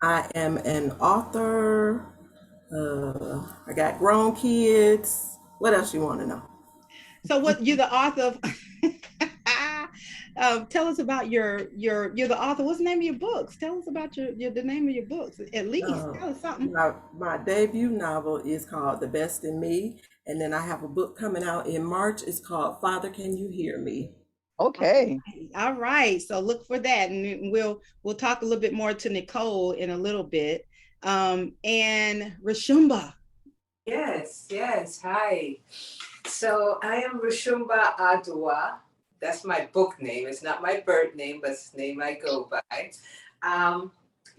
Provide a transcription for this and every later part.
I am an author. I got grown kids. What else you want to know? So what you're the author of tell us about you're the author. What's the name of your books? Tell us about your the name of your books. At least Uh, tell us something. my debut novel is called The Best in Me, and then I have a book coming out in March. It's called Father, Can You Hear Me? Okay. All right. So look for that. And we'll talk a little bit more to Nicole in a little bit. And Rashumba. Yes, yes. Hi. So I am Rushumba Adua. That's my book name. It's not my birth name, but it's the name I go by. Um,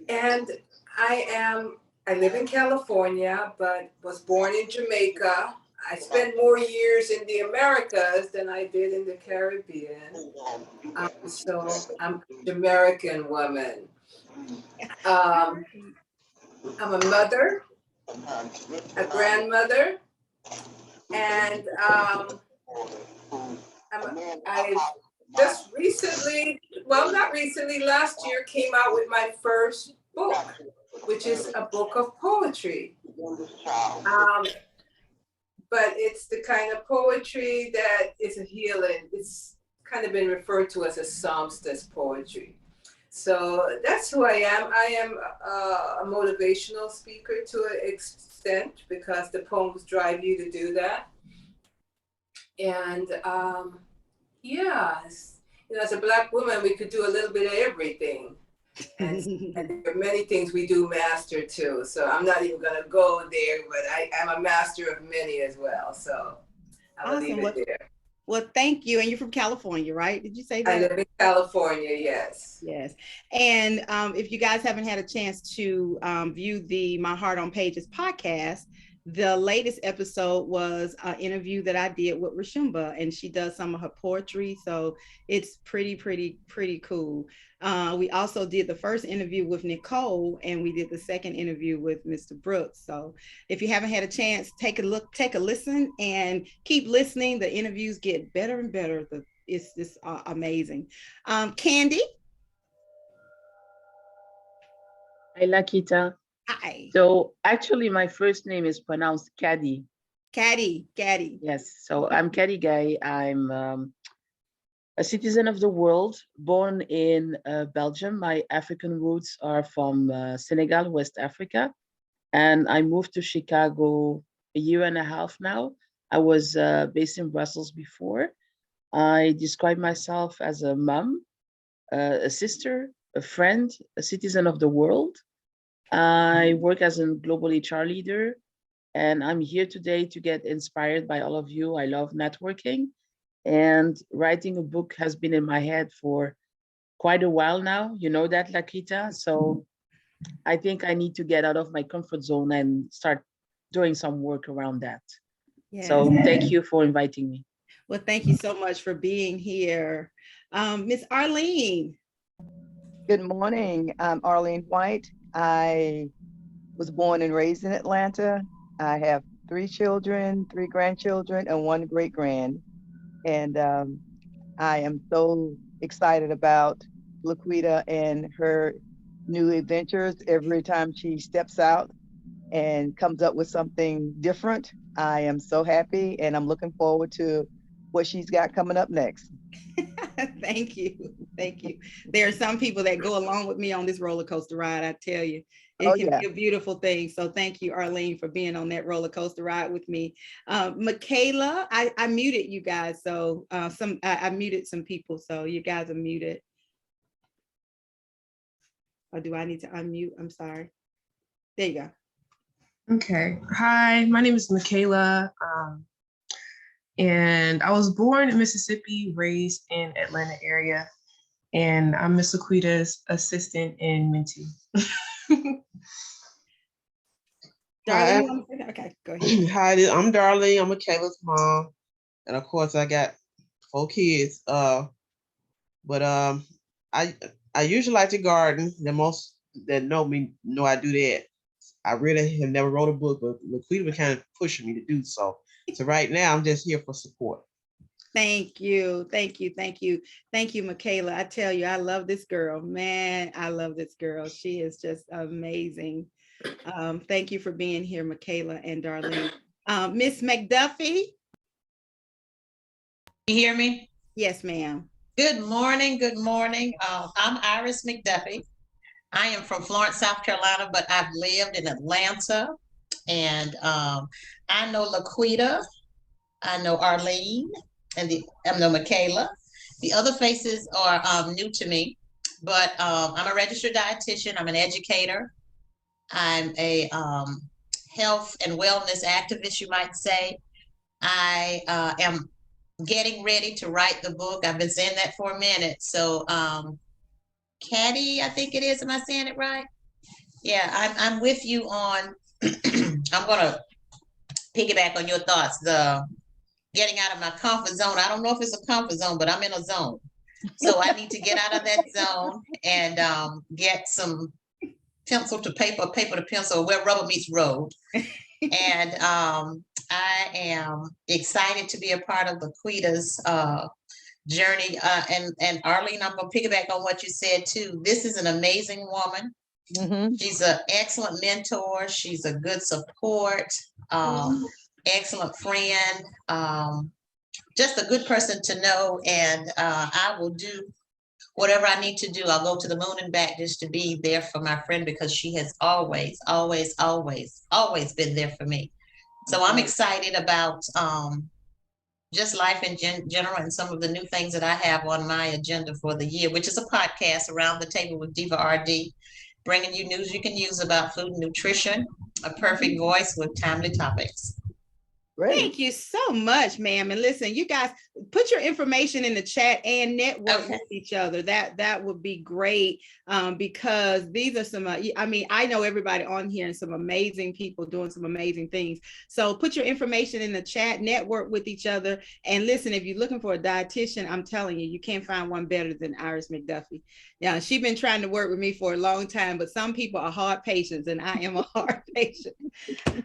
and I live in California, but was born in Jamaica. I spent more years in the Americas than I did in the Caribbean. So I'm an American woman. Um, I'm a mother, a grandmother, and I've just recently, well, not recently, last year came out with my first book, which is a book of poetry. Um, but it's the kind of poetry that is a healing. It's kind of been referred to as a psalmist poetry. So that's who I am. I am a motivational speaker to an extent because the poems drive you to do that. And yeah, as a Black woman, we could do a little bit of everything. And there are many things we do master too. So I'm not even going to go there, but I'm a master of many as well. So I'll leave it there. Well, thank you. And you're from California, right? Did you say that? I live in California, yes. Yes. And if you guys haven't had a chance to view the My Heart on Pages podcast, the latest episode was an interview that I did with Rashumba, and she does some of her poetry. So it's pretty cool. We also did the first interview with Nicole, and we did the second interview with Mr. Brooks. So if you haven't had a chance, take a look, take a listen, and keep listening. The interviews get better and better. It's just amazing. Candy. Hi, LaQuita. Hi. So actually, my first name is pronounced Caddy. Caddy. Yes. So I'm Caddy Guy. I'm a citizen of the world, born in Belgium. My African roots are from Senegal, West Africa. And I moved to Chicago a year and a half now. I was based in Brussels before. I describe myself as a mom, a sister, a friend, a citizen of the world. I work as a global HR leader, and I'm here today to get inspired by all of you. I love networking, and writing a book has been in my head for quite a while now. You know that, LaQuita. So I think I need to get out of my comfort zone and start doing some work around that. Yes. So thank you for inviting me. Well, thank you so much for being here. Miss Arlene. Good morning. I'm Arlene White. I was born and raised in Atlanta. I have 3 children, 3 grandchildren, and 1 great grand. And I am so excited about LaQuita and her new adventures. Every time she steps out and comes up with something different, I am so happy, and I'm looking forward to what she's got coming up next. Thank you. There are some people that go along with me on this roller coaster ride. I tell you, it can be a beautiful thing. So thank you, Arlene, for being on that roller coaster ride with me. Michaela, I muted you guys. So I muted some people. So you guys are muted. Or do I need to unmute? I'm sorry. There you go. Okay. Hi, my name is Michaela. And I was born in Mississippi, raised in Atlanta area, and I'm Miss LaQuita's assistant in Minty. Darling, okay, go ahead. Hi, I'm Darlene. I'm Michaela's mom, and of course I got 4 kids. But I usually like to garden. The most that know me know I do that. I really have never wrote a book, but LaQuita was kind of pushing me to do so. So right now I'm just here for support. Thank you. Thank you. Thank you. Thank you, Michaela. I tell you, I love this girl. Man, I love this girl. She is just amazing. Thank you for being here, Michaela and Darlene. Miss McDuffie. You hear me? Yes, ma'am. Good morning. Good morning. I'm Iris McDuffie. I am from Florence, South Carolina, but I've lived in Atlanta. And I know LaQuita. I know Arlene, and I know Michaela. The other faces are new to me, but I'm a registered dietitian. I'm an educator. I'm a health and wellness activist, you might say. I am getting ready to write the book. I've been saying that for a minute. So, Caddy, I think it is. Am I saying it right? Yeah, I'm with you on. I'm gonna piggyback on your thoughts. The getting out of my comfort zone. I don't know if it's a comfort zone, but I'm in a zone. So I need to get out of that zone and get some pencil to paper, paper to pencil, where rubber meets road. And I am excited to be a part of LaQuita's journey. And Arlene, I'm gonna piggyback on what you said too. This is an amazing woman. Mhm. She's an excellent mentor. She's a good support, excellent friend, just a good person to know. And I will do whatever I need to do. I'll go to the moon and back just to be there for my friend, because she has always, always, always, always been there for me. So I'm excited about just life in general, and some of the new things that I have on my agenda for the year, which is a podcast, Around the Table with Diva RD, bringing you news you can use about food and nutrition, a perfect voice with timely topics. Great. Thank you so much, ma'am. And listen, you guys put your information in the chat and network with each other. That would be great, because these are some, I mean, I know everybody on here and some amazing people doing some amazing things. So put your information in the chat, network with each other. And listen, if you're looking for a dietitian, I'm telling you, you can't find one better than Iris McDuffie. Yeah, she's been trying to work with me for a long time, but some people are hard patients, and I am a hard patient.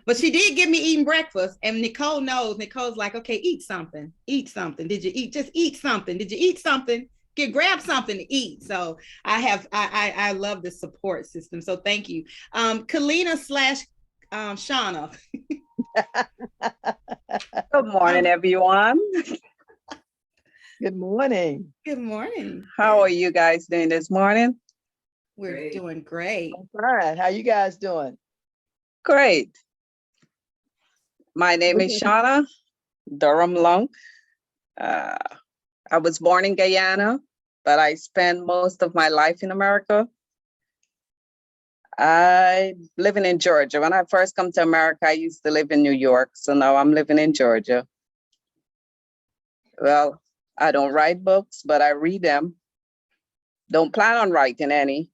But she did give me eating breakfast, and Nicole knows. Nicole's like, okay, eat something. Eat something. Did you eat? Just eat something. Did you eat something? Grab something to eat. So I love the support system. So thank you. Kalina / Shauna. Good morning, everyone. Good morning. Good morning. How are you guys doing this morning? We're doing great. I'm fine. How you guys doing? Great. My name is Shauna Durham Long. I was born in Guyana, but I spent most of my life in America. I living in Georgia. When I first come to America, I used to live in New York. So now I'm living in Georgia. Well, I don't write books, but I read them. Don't plan on writing any.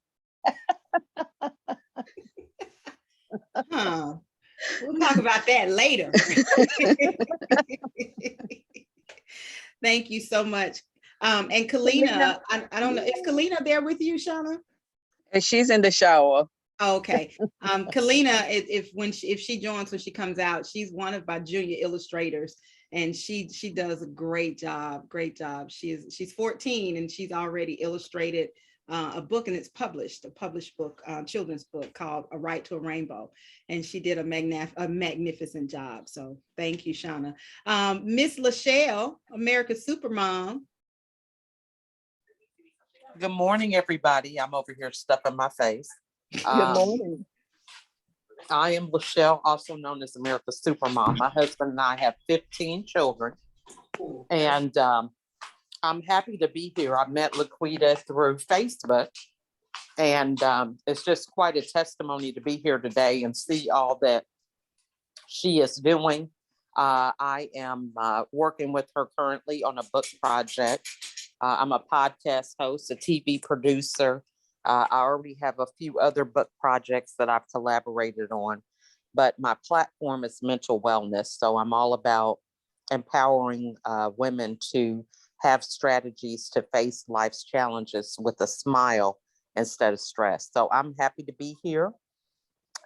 Huh. We'll talk about that later. Thank you so much. And Kalina, I don't know, is Kalina there with you, Shauna? She's in the shower. Okay. Kalina, if she joins, when she comes out, she's one of my junior illustrators, and she does a great job. She's 14, and she's already illustrated a book, and it's published, a published book, children's book called A Right to a Rainbow. And she did a magnificent job. So thank you, Shauna. Miss Lachelle, America's Supermom. Good morning, everybody. I'm over here stuffing my face. Good morning. I am Lachelle, also known as America's Supermom. My husband and I have 15 children, and I'm happy to be here. I met LaQuita through Facebook, and it's just quite a testimony to be here today and see all that she is doing. I am working with her currently on a book project. I'm a podcast host, a TV producer. I already have a few other book projects that I've collaborated on, but my platform is mental wellness. So I'm all about empowering women to have strategies to face life's challenges with a smile instead of stress. So I'm happy to be here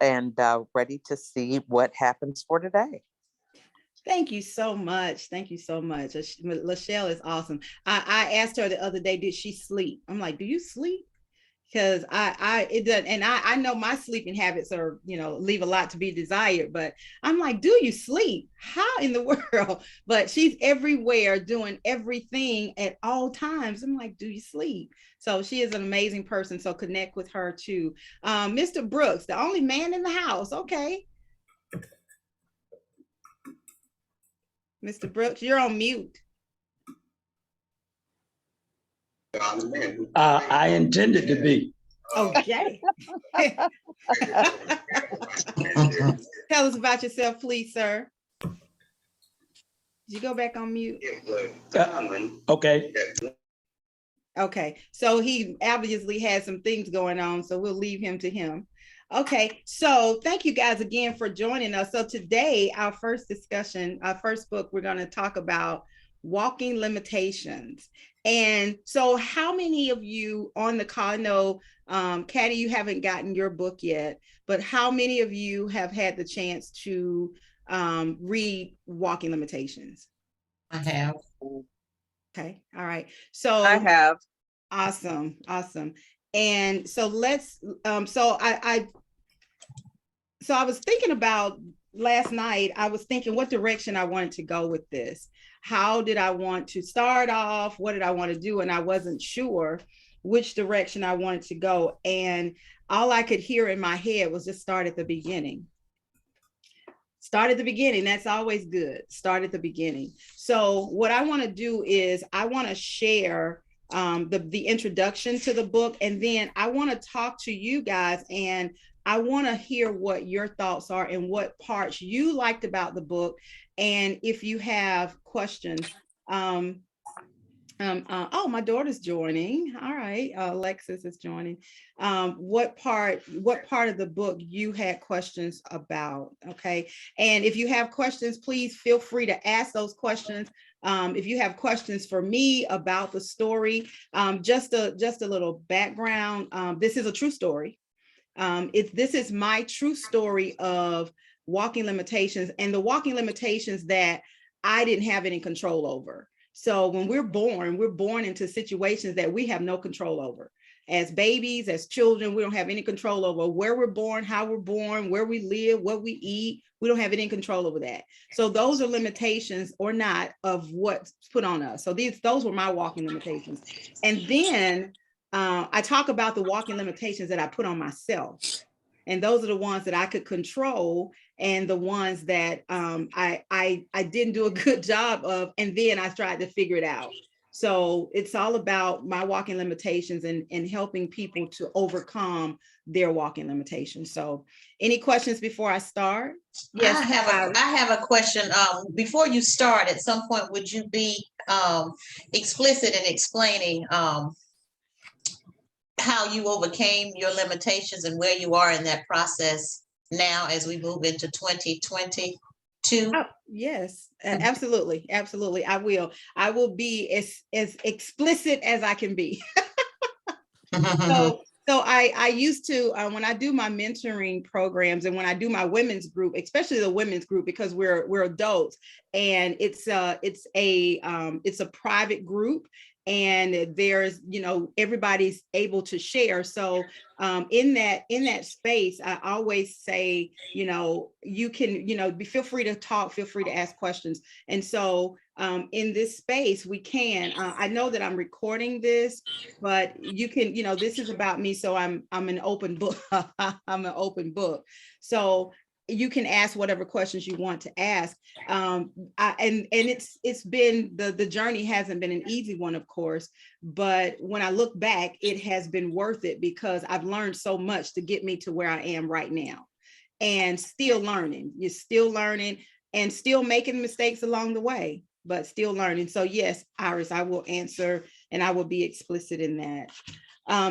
and ready to see what happens for today. Thank you so much. Thank you so much. Lachelle is awesome. I asked her the other day, did she sleep? I'm like, do you sleep? Because it does, and I know my sleeping habits are, leave a lot to be desired, but I'm like, do you sleep? How in the world? But she's everywhere doing everything at all times. I'm like, do you sleep? So she is an amazing person. So connect with her too. Mr. Brooks, the only man in the house. Okay. Mr. Brooks, you're on mute. I intended to be. Okay. Tell us about yourself, please, sir. Did you go back on mute? Okay. Okay. So he obviously has some things going on, so we'll leave him to him. Okay. So thank you guys again for joining us. So today, our first discussion, our first book, we're going to talk about walking limitations. And so how many of you on the call, I know, Caddy, you haven't gotten your book yet, but how many of you have had the chance to read Walking Limitations? I have. Okay. All right. So I have. Awesome. Awesome. And so let's, so I was thinking about last night, I was thinking what direction I wanted to go with this. How did I want to start off? What did I want to do? And I wasn't sure which direction I wanted to go. And all I could hear in my head was just start at the beginning. Start at the beginning. That's always good. Start at the beginning. So what I want to do is I want to share the introduction to the book, and then I want to talk to you guys, and I want to hear what your thoughts are and what parts you liked about the book, and if you have questions. Oh, my daughter's joining. All right, Alexis is joining. What part of the book you had questions about? Okay, and if you have questions, please feel free to ask those questions. If you have questions for me about the story, just a little background. This is a true story. This is my true story of walking limitations, and the walking limitations that I didn't have any control over. So when we're born into situations that we have no control over. As babies, as children, we don't have any control over where we're born, how we're born, where we live, what we eat. We don't have any control over that. So those are limitations or not of what's put on us. So those were my walking limitations. And then I talk about the walking limitations that I put on myself. And those are the ones that I could control, and the ones that I didn't do a good job of, and then I tried to figure it out. So it's all about my walking limitations and helping people to overcome their walking limitations. So any questions before I start? Yes, I have a question. Before you start, at some point, would you be explicit in explaining how you overcame your limitations and where you are in that process now as we move into 2022? Oh, yes, absolutely. Absolutely. I will be as explicit as I can be. So I used to, when I do my mentoring programs and when I do my women's group, especially the women's group, because we're adults, and it's a private group, and there's, everybody's able to share. So in that space, I always say, you can, feel free to talk, feel free to ask questions. And so in this space, we can, I know that I'm recording this, but you can, this is about me. So I'm an open book. I'm an open book. So you can ask whatever questions you want to ask. And it's been, the journey hasn't been an easy one, of course, but when I look back, it has been worth it because I've learned so much to get me to where I am right now, and still learning. You're still learning and still making mistakes along the way, but still learning. So yes, Iris, I will answer and I will be explicit in that.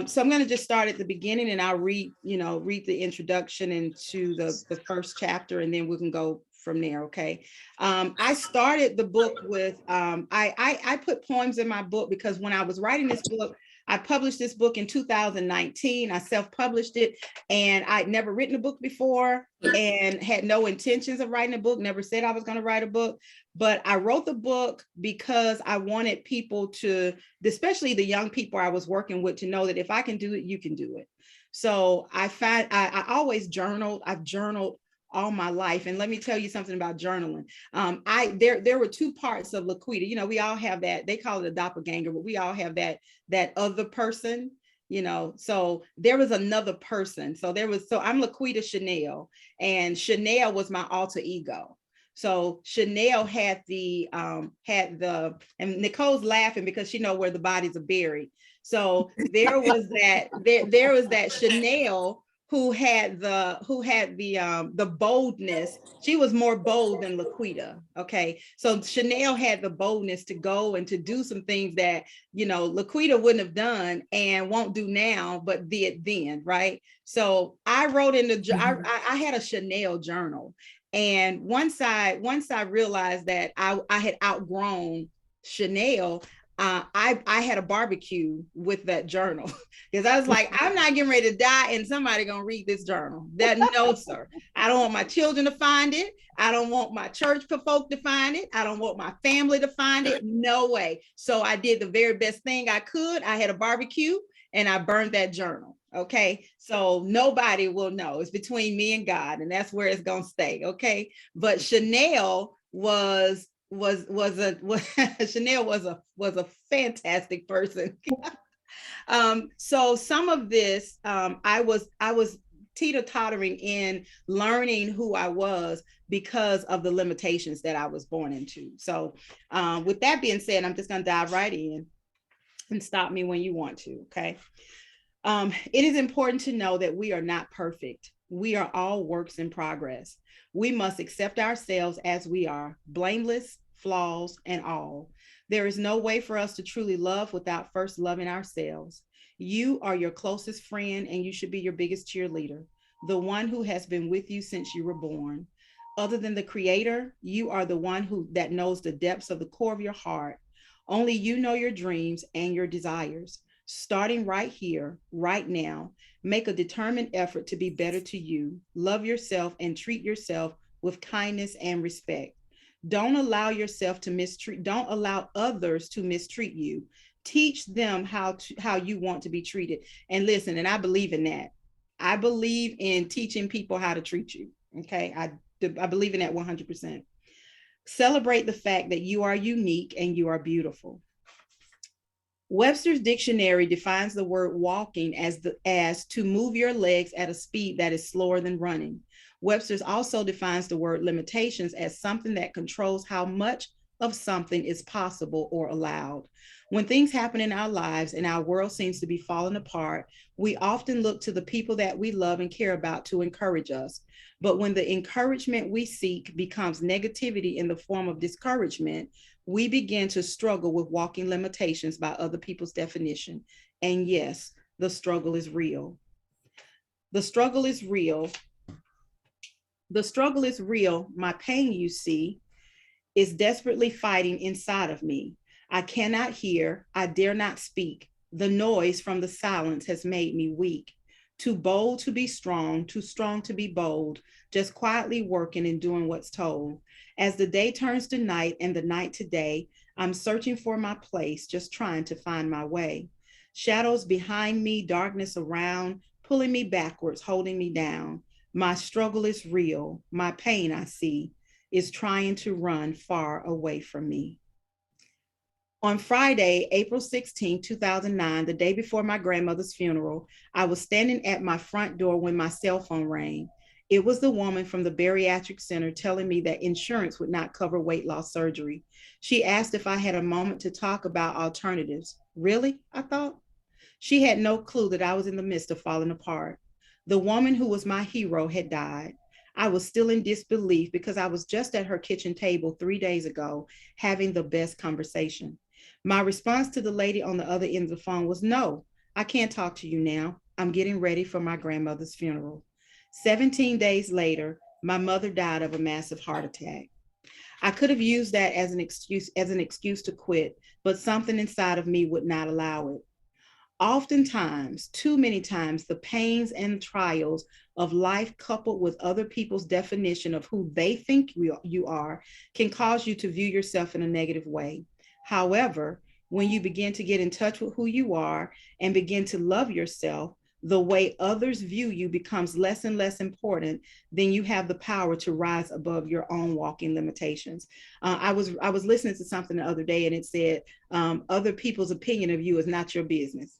So I'm going to just start at the beginning, and I'll read the introduction into the first chapter, and then we can go from there. Okay. I started the book with, I put poems in my book because when I was writing this book, I published this book in 2019. I self-published it, and I'd never written a book before and had no intentions of writing a book, never said I was going to write a book. But I wrote the book because I wanted people to, especially the young people I was working with, to know that if I can do it, you can do it. So I always journaled. I've journaled all my life. And let me tell you something about journaling. There were two parts of LaQuita. You know, we all have that. They call it a doppelganger, but we all have that other person, you know. So there was another person. So I'm LaQuita Chanel, and Chanel was my alter ego. So Chanel had and Nicole's laughing because she knows where the bodies are buried. So there was that Chanel who had the boldness. She was more bold than LaQuita. Okay. So Chanel had the boldness to go and to do some things that, you know, LaQuita wouldn't have done and won't do now, but did then. Right. So I wrote I had a Chanel journal. And once I realized that I had outgrown Chanel, I had a barbecue with that journal because I was like, I'm not getting ready to die and somebody gonna read this journal. No, sir. I don't want my children to find it. I don't want my church folk to find it. I don't want my family to find it. No way. So I did the very best thing I could. I had a barbecue and I burned that journal. Okay. So nobody will know. It's between me and God, and that's where it's gonna stay. Okay. But Chanel Chanel was a fantastic person. So some of this, I was teeter-tottering in learning who I was because of the limitations that I was born into. So with that being said, I'm just going to dive right in, and stop me when you want to. Okay. It is important to know that we are not perfect. We are all works in progress. We must accept ourselves as we are, blameless, flaws, and all. There is no way for us to truly love without first loving ourselves. You are your closest friend, and you should be your biggest cheerleader, the one who has been with you since you were born. Other than the creator, you are the one that knows the depths of the core of your heart. Only you know your dreams and your desires. Starting right here, right now, make a determined effort to be better to you. Love yourself and treat yourself with kindness and respect. Don't allow yourself to mistreat, don't allow others to mistreat you. Teach them how you want to be treated. And listen, and I believe in that. I believe in teaching people how to treat you. Okay. I believe in that 100%. Celebrate the fact that you are unique and you are beautiful. Webster's dictionary defines the word walking as to move your legs at a speed that is slower than running. Webster's also defines the word limitations as something that controls how much of something is possible or allowed. When things happen in our lives and our world seems to be falling apart, we often look to the people that we love and care about to encourage us. But when the encouragement we seek becomes negativity in the form of discouragement, we begin to struggle with walking limitations by other people's definition. And yes, the struggle is real. The struggle is real. The struggle is real. My pain, you see, is desperately fighting inside of me. I cannot hear. I dare not speak. The noise from the silence has made me weak. Too bold to be strong, too strong to be bold, just quietly working and doing what's told. As the day turns to night and the night to day, I'm searching for my place, just trying to find my way. Shadows behind me, darkness around, pulling me backwards, holding me down. My struggle is real. My pain, I see, is trying to run far away from me. On Friday, April 16, 2009, the day before my grandmother's funeral, I was standing at my front door when my cell phone rang. It was the woman from the bariatric center telling me that insurance would not cover weight loss surgery. She asked if I had a moment to talk about alternatives. Really? I thought. She had no clue that I was in the midst of falling apart. The woman who was my hero had died. I was still in disbelief because I was just at her kitchen table 3 days ago having the best conversation. My response to the lady on the other end of the phone was, no, I can't talk to you now. I'm getting ready for my grandmother's funeral. 17 days later, my mother died of a massive heart attack. I could have used that as an excuse to quit, but something inside of me would not allow it. Oftentimes, too many times, the pains and trials of life coupled with other people's definition of who they think you are can cause you to view yourself in a negative way. However, when you begin to get in touch with who you are and begin to love yourself, the way others view you becomes less and less important. Then you have the power to rise above your own walking limitations. I was listening to something the other day, and it said, other people's opinion of you is not your business.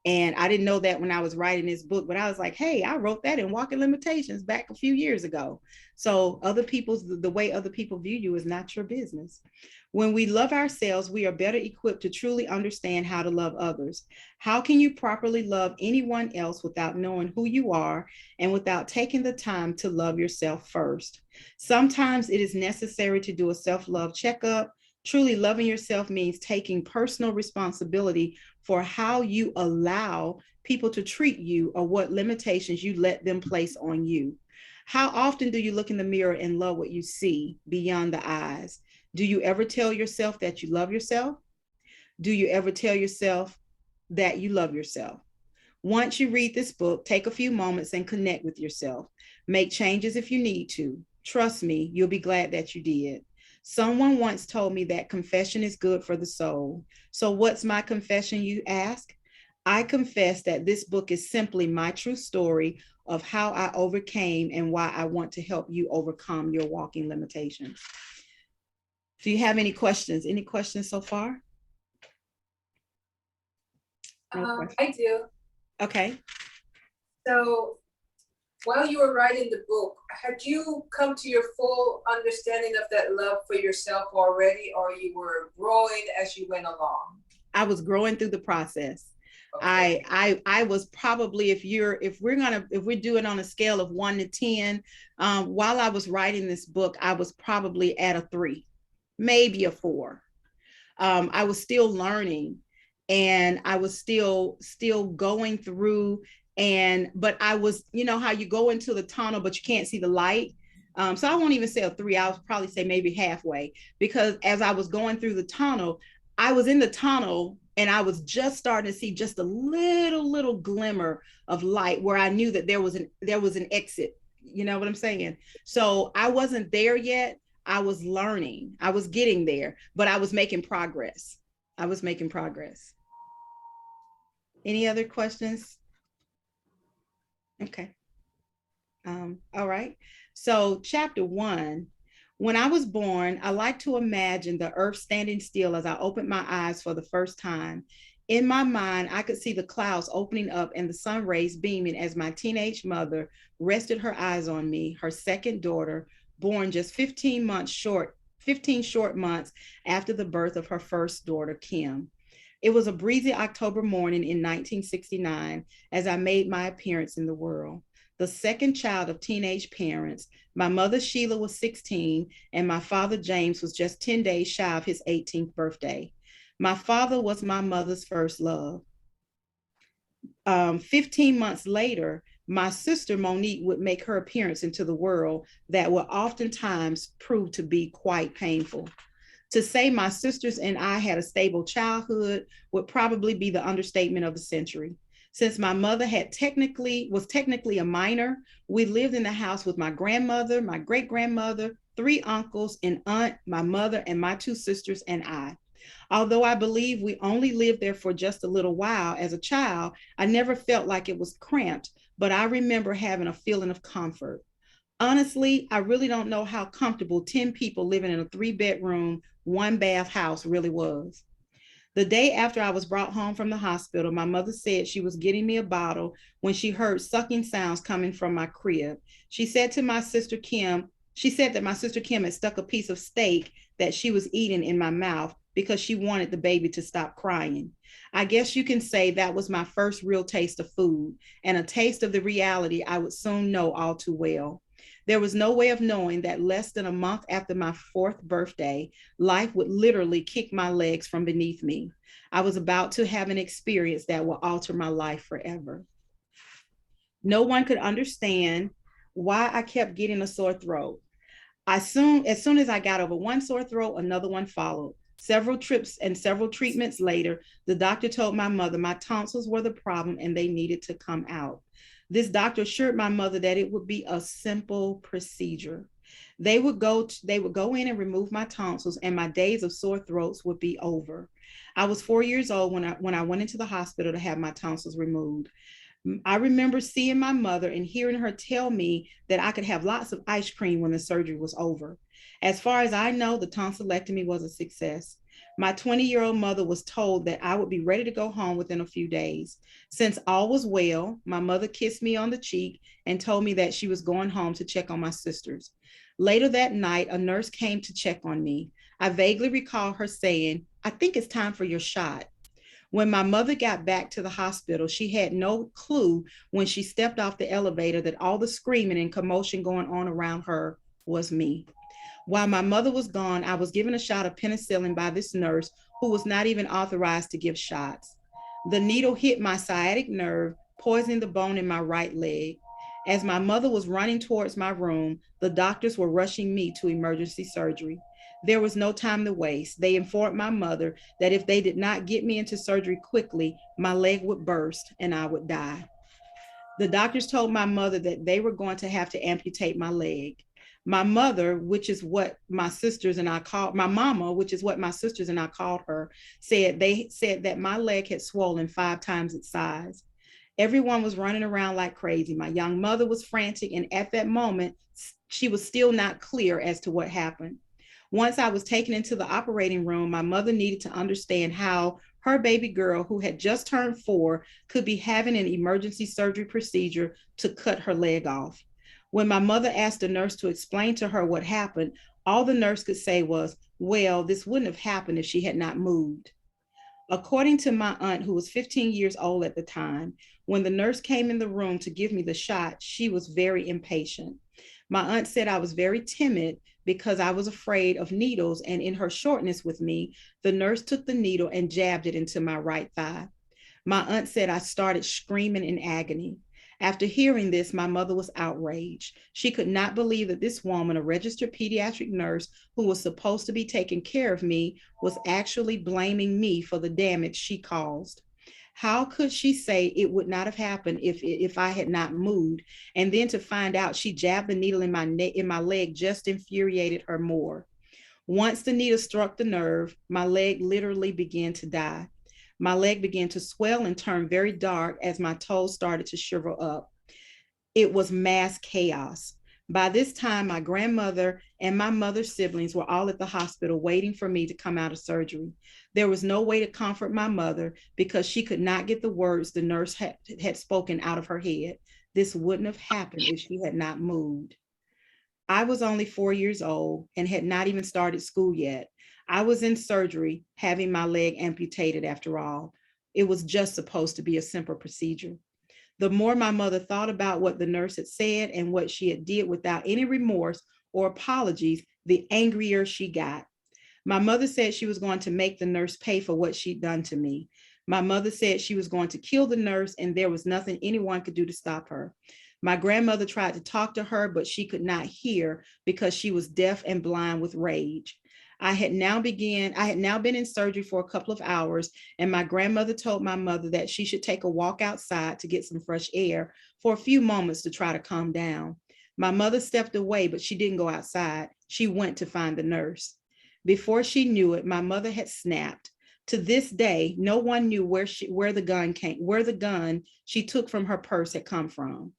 And I didn't know that when I was writing this book, but I was like, hey, I wrote that in Walking Limitations back a few years ago. So the way other people view you is not your business. When we love ourselves, we are better equipped to truly understand how to love others. How can you properly love anyone else without knowing who you are and without taking the time to love yourself first? Sometimes it is necessary to do a self-love checkup. Truly loving yourself means taking personal responsibility for how you allow people to treat you or what limitations you let them place on you. How often do you look in the mirror and love what you see beyond the eyes? Do you ever tell yourself that you love yourself? Do you ever tell yourself that you love yourself? Once you read this book, take a few moments and connect with yourself. Make changes if you need to. Trust me, you'll be glad that you did. Someone once told me that confession is good for the soul. So what's my confession, you ask? I confess that this book is simply my true story of how I overcame and why I want to help you overcome your walking limitations. Do you have any questions? Any questions so far? No I do. Okay. So while you were writing the book, had you come to your full understanding of that love for yourself already, or you were growing as you went along? I was growing through the process. Okay. I was probably, if we're doing on a scale of 1 to 10, while I was writing this book, I was probably at a 3, maybe a 4. I was still learning, and I was still going through. But I was, you know how you go into the tunnel, but you can't see the light. So I won't even say a 3. I would probably say maybe halfway, because as I was going through the tunnel, I was in the tunnel and I was just starting to see just a little glimmer of light where I knew that there was an exit. You know what I'm saying? So I wasn't there yet. I was learning. I was getting there, but I was making progress. Any other questions? Okay. All right. So chapter 1, when I was born, I like to imagine the earth standing still as I opened my eyes for the first time. In my mind, I could see the clouds opening up and the sun rays beaming as my teenage mother rested her eyes on me, her second daughter, born just 15 short months after the birth of her first daughter, Kim. It was a breezy October morning in 1969 as I made my appearance in the world. The second child of teenage parents, my mother Sheila was 16 and my father James was just 10 days shy of his 18th birthday. My father was my mother's first love. 15 months later, my sister Monique would make her appearance into the world that would oftentimes prove to be quite painful. To say my sisters and I had a stable childhood would probably be the understatement of the century. Since my mother was technically a minor, we lived in the house with my grandmother, my great-grandmother, 3 uncles, an aunt, my mother, and my 2 sisters and I. Although I believe we only lived there for just a little while as a child, I never felt like it was cramped, but I remember having a feeling of comfort. Honestly, I really don't know how comfortable 10 people living in a 3-bedroom, 1-bath house really was. The day after I was brought home from the hospital, my mother said she was getting me a bottle when she heard sucking sounds coming from my crib. She said that my sister Kim had stuck a piece of steak that she was eating in my mouth because she wanted the baby to stop crying. I guess you can say that was my first real taste of food and a taste of the reality I would soon know all too well. There was no way of knowing that less than a month after my 4th birthday, life would literally kick my legs from beneath me. I was about to have an experience that will alter my life forever. No one could understand why I kept getting a sore throat. As soon as I got over one sore throat, another one followed. Several trips and several treatments later, the doctor told my mother my tonsils were the problem and they needed to come out. This doctor assured my mother that it would be a simple procedure. They would go in and remove my tonsils, and my days of sore throats would be over. I was 4 years old when I went into the hospital to have my tonsils removed. I remember seeing my mother and hearing her tell me that I could have lots of ice cream when the surgery was over. As far as I know, the tonsillectomy was a success. My 20-year-old mother was told that I would be ready to go home within a few days. Since all was well, my mother kissed me on the cheek and told me that she was going home to check on my sisters. Later that night, a nurse came to check on me. I vaguely recall her saying, "I think it's time for your shot." When my mother got back to the hospital, she had no clue when she stepped off the elevator that all the screaming and commotion going on around her was me. While my mother was gone, I was given a shot of penicillin by this nurse who was not even authorized to give shots. The needle hit my sciatic nerve, poisoning the bone in my right leg. As my mother was running towards my room, the doctors were rushing me to emergency surgery. There was no time to waste. They informed my mother that if they did not get me into surgery quickly, my leg would burst and I would die. The doctors told my mother that they were going to have to amputate my leg. My mother, which is what my sisters and I called my mama, which is what my sisters and I called her, said that my leg had swollen 5 times its size. Everyone was running around like crazy. My young mother was frantic, and at that moment, she was still not clear as to what happened. Once I was taken into the operating room, my mother needed to understand how her baby girl, who had just turned 4, could be having an emergency surgery procedure to cut her leg off. When my mother asked the nurse to explain to her what happened, all the nurse could say was, "Well, this wouldn't have happened if she had not moved." According to my aunt, who was 15 years old at the time, when the nurse came in the room to give me the shot, she was very impatient. My aunt said I was very timid because I was afraid of needles, and in her shortness with me, the nurse took the needle and jabbed it into my right thigh. My aunt said I started screaming in agony. After hearing this, my mother was outraged. She could not believe that this woman, a registered pediatric nurse who was supposed to be taking care of me, was actually blaming me for the damage she caused. How could she say it would not have happened if I had not moved? And then to find out she jabbed the needle in my leg just infuriated her more. Once the needle struck the nerve, my leg literally began to die. My leg began to swell and turn very dark as my toes started to shrivel up. It was mass chaos. By this time, my grandmother and my mother's siblings were all at the hospital waiting for me to come out of surgery. There was no way to comfort my mother because she could not get the words the nurse had spoken out of her head. This wouldn't have happened if she had not moved. I was only 4 years old and had not even started school yet. I was in surgery, having my leg amputated after all. It was just supposed to be a simple procedure. The more my mother thought about what the nurse had said and what she had did without any remorse or apologies, the angrier she got. My mother said she was going to make the nurse pay for what she'd done to me. My mother said she was going to kill the nurse and there was nothing anyone could do to stop her. My grandmother tried to talk to her, but she could not hear because she was deaf and blind with rage. I had now been in surgery for a couple of hours, and my grandmother told my mother that she should take a walk outside to get some fresh air for a few moments to try to calm down. My mother stepped away, but she didn't go outside. She went to find the nurse. Before she knew it, my mother had snapped. To this day, no one knew where the gun she took from her purse had come from.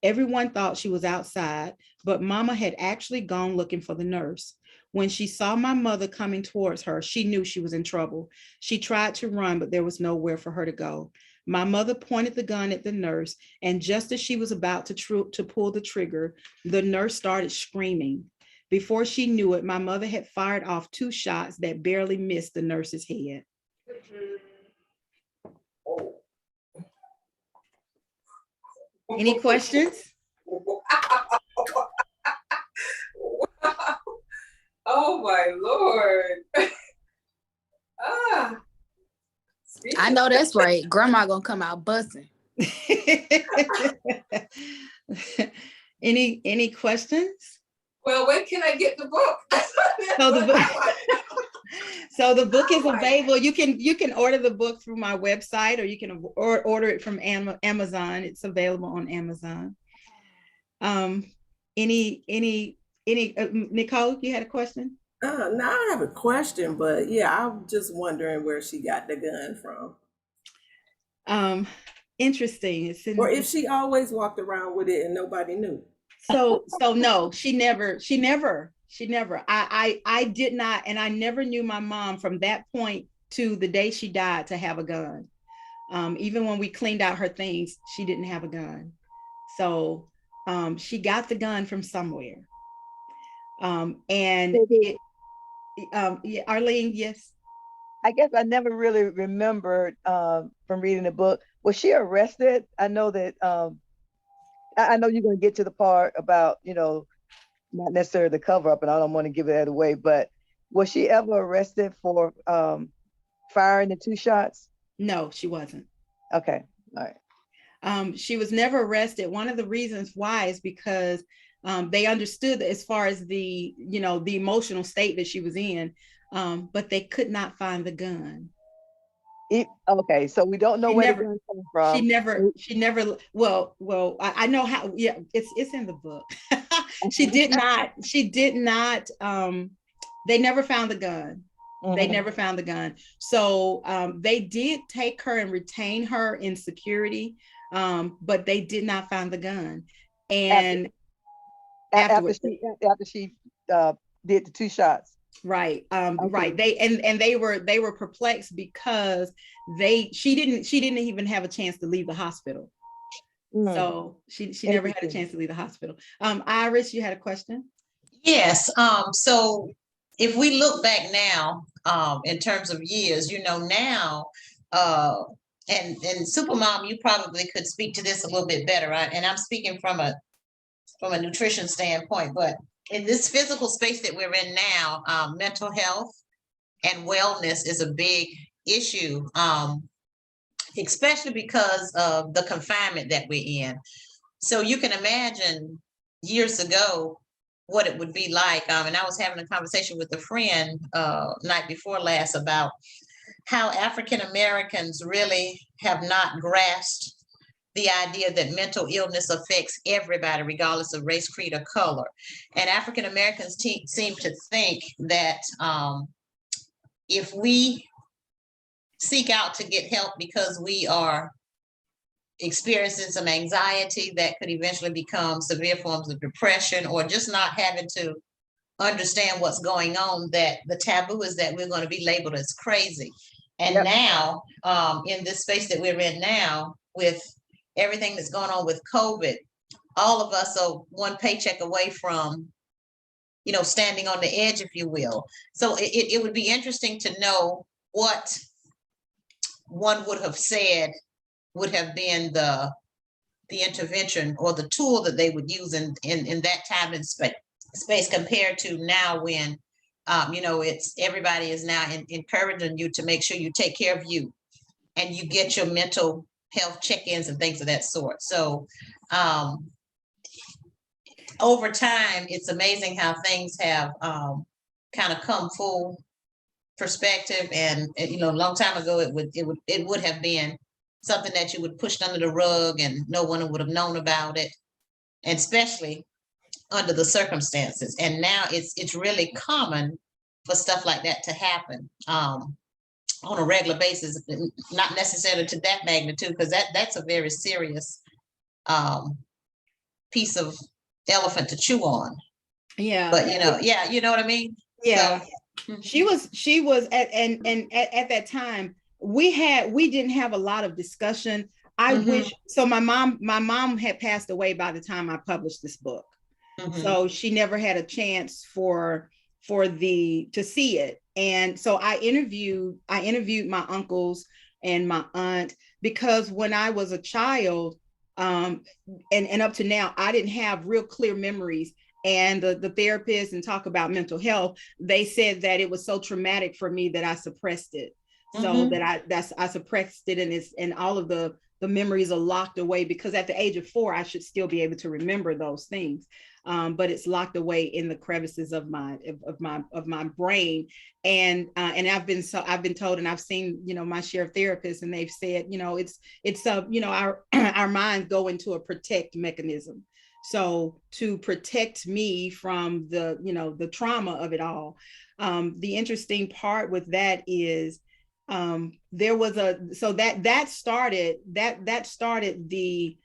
Everyone thought she was outside, but Mama had actually gone looking for the nurse. When she saw my mother coming towards her, she knew she was in trouble. She tried to run, but there was nowhere for her to go. My mother pointed the gun at the nurse, and just as she was about to pull the trigger, the nurse started screaming. Before she knew it, my mother had fired off 2 shots that barely missed the nurse's head. Any questions? Oh my Lord. I know that's right. Grandma gonna come out buzzing. Any questions? Well, when can I get the book? So the book, so the book is available. You can order the book through my website, or you can order it from Amazon. It's available on Amazon. Any Nicole, you had a question? Now I have a question, but yeah, I'm just wondering where she got the gun from. Interesting. Or if she always walked around with it and nobody knew. So no, she never. I did not, and I never knew my mom from that point to the day she died to have a gun. Even when we cleaned out her things, she didn't have a gun. So she got the gun from somewhere. And yeah, Arlene, yes. I guess I never really remembered from reading the book. Was she arrested? I know that I know you're going to get to the part about, not necessarily the cover up, and I don't want to give that away, but was she ever arrested for firing the 2 shots? No, she wasn't. Okay, all right. She was never arrested. One of the reasons why is because they understood that as far as the emotional state that she was in, but they could not find the gun. Okay, so we don't know where the gun came from. She never. Well, I know how. Yeah, it's in the book. She did not. They never found the gun. They never found the gun. So they did take her and retain her in security, but they did not find the gun. And after she did the 2 shots. Right. Okay. Right. They were perplexed because she didn't even have a chance to leave the hospital. So she never had a chance to leave the hospital. Iris, you had a question? Yes. So if we look back now, in terms of years, now, and Supermom, you probably could speak to this a little bit better, right? And I'm speaking from a nutrition standpoint, but in this physical space that we're in now, mental health and wellness is a big issue, especially because of the confinement that we're in. So you can imagine years ago what it would be like. And I was having a conversation with a friend night before last about how African Americans really have not grasped the idea that mental illness affects everybody, regardless of race, creed, or color. And African Americans seem to think that if we seek out to get help because we are experiencing some anxiety that could eventually become severe forms of depression, or just not having to understand what's going on, that the taboo is that we're going to be labeled as crazy. And now, in this space that we're in now, with everything that's going on with COVID, all of us are one paycheck away from, standing on the edge, if you will. So it would be interesting to know what one would have said would have been the intervention or the tool that they would use in that time and space compared to now, when it's everybody is now encouraging you to make sure you take care of you and you get your mental health check-ins and things of that sort. So over time, it's amazing how things have kind of come full perspective. And a long time ago, it would have been something that you would push under the rug and no one would have known about it, and especially under the circumstances. And now it's really common for stuff like that to happen on a regular basis, not necessarily to that magnitude, because that's a very serious piece of elephant to chew on. Yeah. But you know what I mean? Yeah. So, she was at that time we didn't have a lot of discussion. I wish so. My mom had passed away by the time I published this book. So she never had a chance to see it. And so I interviewed my uncles and my aunt, because when I was a child, and up to now, I didn't have real clear memories. And the therapist and talk about mental health, they said that it was so traumatic for me that I suppressed it. So that I suppressed it, and all of the the memories are locked away, because at the age of 4, I should still be able to remember those things. But it's locked away in the crevices of my brain. And I've been told, and I've seen, my share of therapists, and they've said, it's our minds go into a protect mechanism. So to protect me from the trauma of it all. The interesting part with that is, there was that started the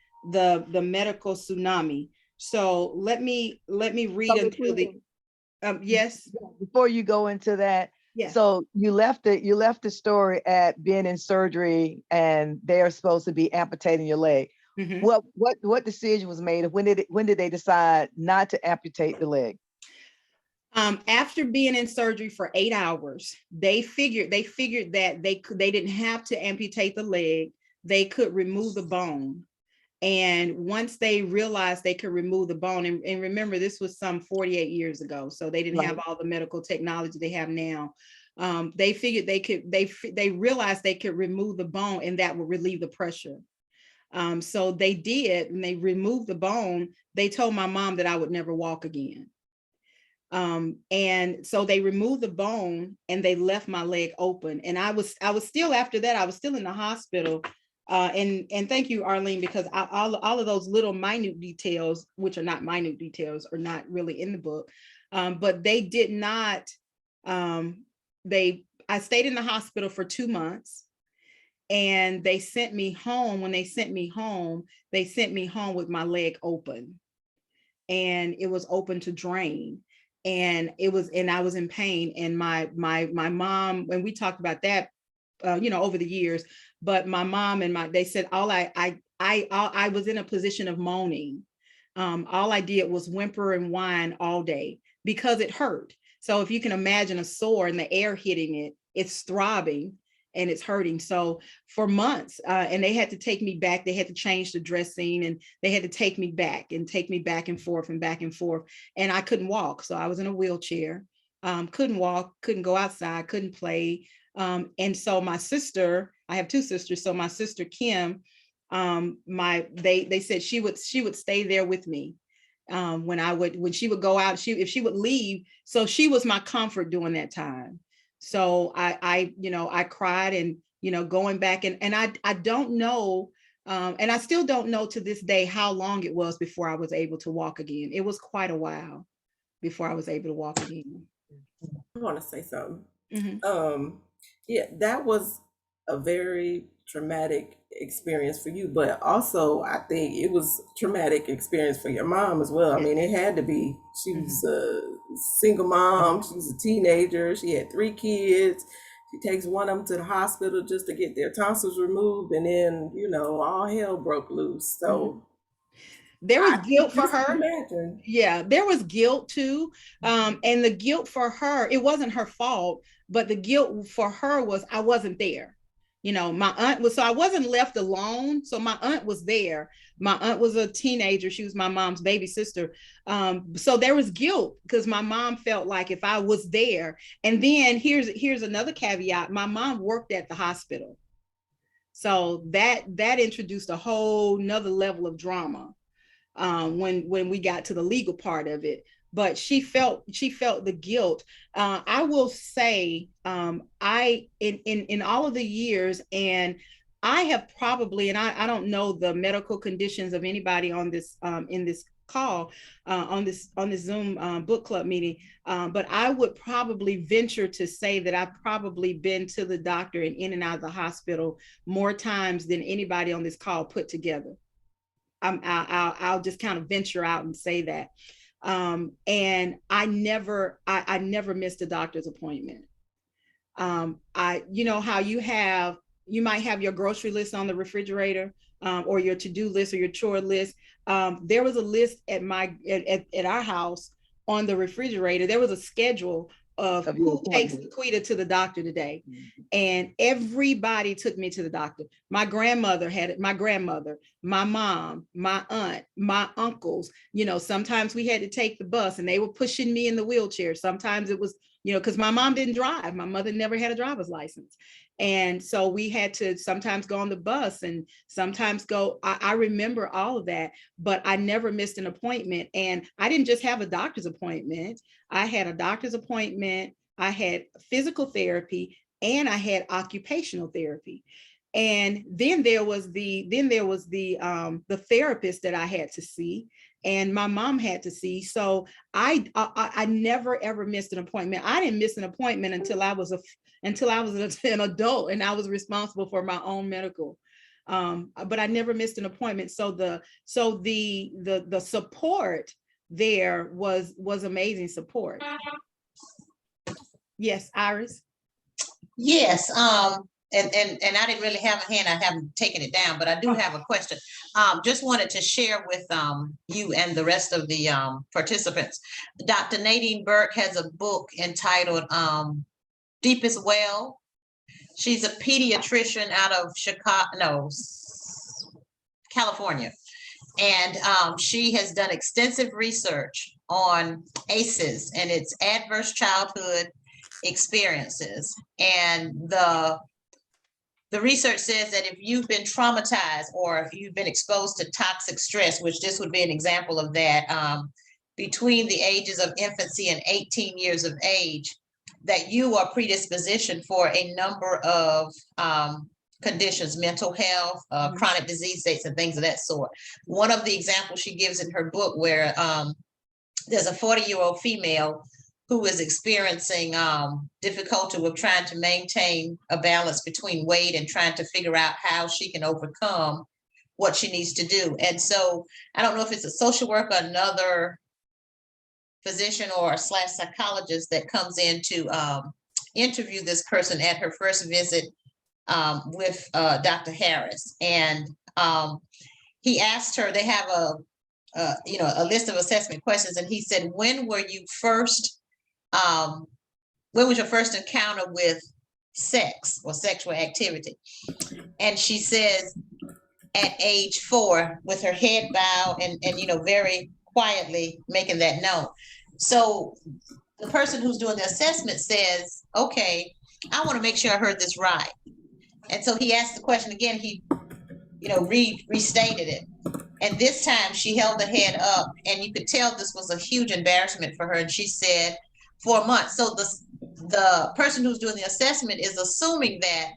medical tsunami. So let me read until the yes. Before you go into that, Yeah. so you left the story at being in surgery and they're supposed to be amputating your leg. Mhm. What decision was made? When did they decide not to amputate the leg? After being in surgery for 8 hours, they figured that they didn't have to amputate the leg. They could remove the bone. And once they realized they could remove the bone, and remember, this was some 48 years ago, so they didn't have all the medical technology they have now. They figured they realized they could remove the bone, and that would relieve the pressure. So they did, and they removed the bone. They told my mom that I would never walk again. And so they removed the bone and they left my leg open. And I was still, after that, I was still in the hospital. And thank you, Arlene, because all of those little minute details, which are not minute details, are not really in the book. But they did not, I stayed in the hospital for 2 months, and they sent me home. When they sent me home, they sent me home with my leg open, and it was open to drain. And I was in pain. And my mom, when we talked about that, over the years, but my mom and they said I was in a position of moaning. All I did was whimper and whine all day because it hurt. So if you can imagine a sore and the air hitting it, it's throbbing and it's hurting. So for months, and they had to take me back. They had to change the dressing, and they had to take me back and forth and back and forth. And I couldn't walk. So I was in a wheelchair, couldn't walk, couldn't go outside, couldn't play. And so my sister, I have 2 sisters. So my sister, Kim, they said she would stay there with me. When she would go out, if she would leave. So she was my comfort during that time. So I cried, and, going back, and I don't know, and I still don't know to this day how long it was before I was able to walk again. It was quite a while before I was able to walk again. I want to say something. Mhm. Yeah, that was a very traumatic experience for you, but also I think it was traumatic experience for your mom as well. I mean, it had to be. She was a single mom. She was a teenager. She had 3 kids. She takes one of them to the hospital just to get their tonsils removed, and then all hell broke loose. So there was guilt for just her. imagine. Yeah, there was guilt too. And the guilt for her, it wasn't her fault, but the guilt for her was I wasn't there. My aunt was, so I wasn't left alone. So my aunt was there. My aunt was a teenager. She was my mom's baby sister. So there was guilt because my mom felt like if I was there. And then here's another caveat. My mom worked at the hospital. So that introduced a whole nother level of drama. When we got to the legal part of it, but she felt the guilt. I will say, I in all of the years, and I have probably, and I don't know the medical conditions of anybody on this in this call, on this Zoom book club meeting, but I would probably venture to say that I've probably been to the doctor and in and out of the hospital more times than anybody on this call put together. I'll just kind of venture out and say that. And I never missed a doctor's appointment. How you might have your grocery list on the refrigerator, or your to-do list or your chore list. There was a list at our house on the refrigerator. There was a schedule of who takes LaQuita to the doctor today. And everybody took me to the doctor. My grandmother had it, my grandmother, my mom, my aunt, my uncles. Sometimes we had to take the bus and they were pushing me in the wheelchair. Sometimes it was because my mom didn't drive. My mother never had a driver's license. And so we had to sometimes go on the bus and sometimes go. I remember all of that, but I never missed an appointment. And I didn't just have a doctor's appointment. I had a doctor's appointment. I had physical therapy, and I had occupational therapy. And then there was the therapist that I had to see, and my mom had to see. So I never ever missed an appointment. I didn't miss an appointment until I was an adult and I was responsible for my own medical. But I never missed an appointment. So the support there was amazing support. Yes, Iris. Yes, and I didn't really have a hand. I haven't taken it down, but I do have a question. Just wanted to share with you and the rest of the participants. Dr. Nadine Burke has a book entitled Deepest Well. She's a pediatrician out of California. And she has done extensive research on ACEs and its adverse childhood experiences. And the research says that if you've been traumatized or if you've been exposed to toxic stress, which this would be an example of that, between the ages of infancy and 18 years of age, that you are predispositioned for a number of conditions, mental health, chronic disease states, and things of that sort. One of the examples she gives in her book where there's a 40-year-old female who is experiencing difficulty with trying to maintain a balance between weight and trying to figure out how she can overcome what she needs to do. And so I don't know if it's a social worker, another physician or / psychologist that comes in to interview this person at her first visit with Dr. Harris. And he asked her, they have a list of assessment questions. And he said, when was your first encounter with sex or sexual activity? And she says, at age 4, with her head bowed and very quietly making that known. So the person who's doing the assessment says, okay, I want to make sure I heard this right. And so he asked the question again. He restated it. And this time she held her head up, and you could tell this was a huge embarrassment for her. And she said, 4 months. So the person who's doing the assessment is assuming that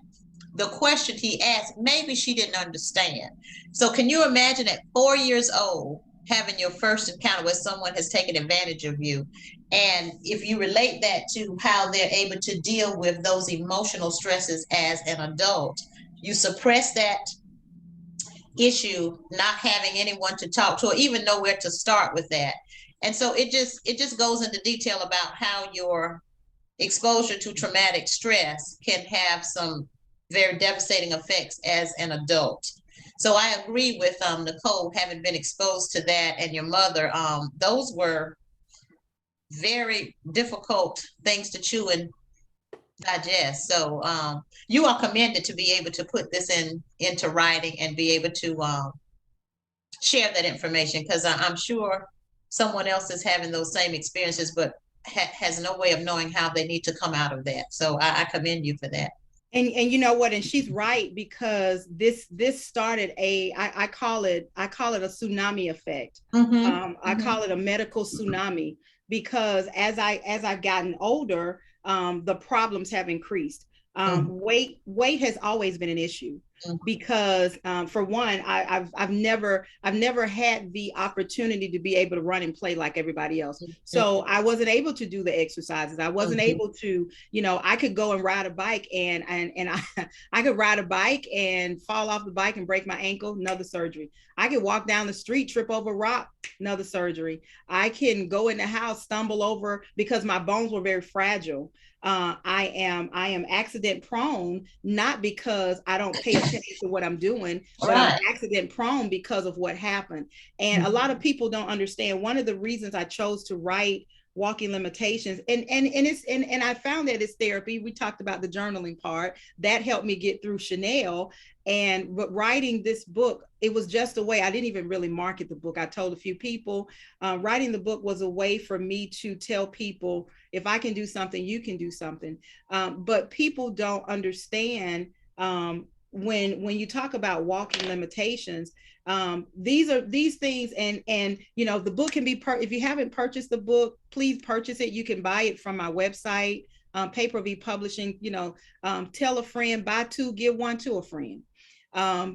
the question he asked, maybe she didn't understand. So can you imagine at 4 years old, having your first encounter where someone has taken advantage of you? And if you relate that to how they're able to deal with those emotional stresses as an adult, you suppress that issue, not having anyone to talk to or even know where to start with that. And so it just goes into detail about how your exposure to traumatic stress can have some very devastating effects as an adult. So I agree with Nicole, having been exposed to that, and your mother, those were very difficult things to chew and digest. So you are commended to be able to put this into writing and be able to share that information, because I'm sure someone else is having those same experiences, but has no way of knowing how they need to come out of that. So I commend you for that. And you know what? And she's right, because this started I call it a tsunami effect. I call it a medical tsunami, because as I've gotten older, the problems have increased. Weight has always been an issue, because for one, I've never had the opportunity to be able to run and play like everybody else. So I wasn't able to do the exercises. I wasn't able to, I could go and ride a bike and I could ride a bike and fall off the bike and break my ankle, another surgery. I could walk down the street, trip over a rock, another surgery. I can go in the house, stumble over, because my bones were very fragile. I am accident prone, not because I don't pay attention to what I'm doing, but I'm accident prone because of what happened. And a lot of people don't understand. One of the reasons I chose to write walking limitations, and I found that it's therapy. We talked about the journaling part that helped me get through Chanel. And but writing this book, it was just a way. I didn't even really market the book. I told a few people. Writing the book was a way for me to tell people, if I can do something, you can do something. But people don't understand, when you talk about walking limitations, these things, and you know, the book can be if you haven't purchased the book, please purchase it. You can buy it from my website, Paper V Publishing. You know, tell a friend, buy two, give one to a friend.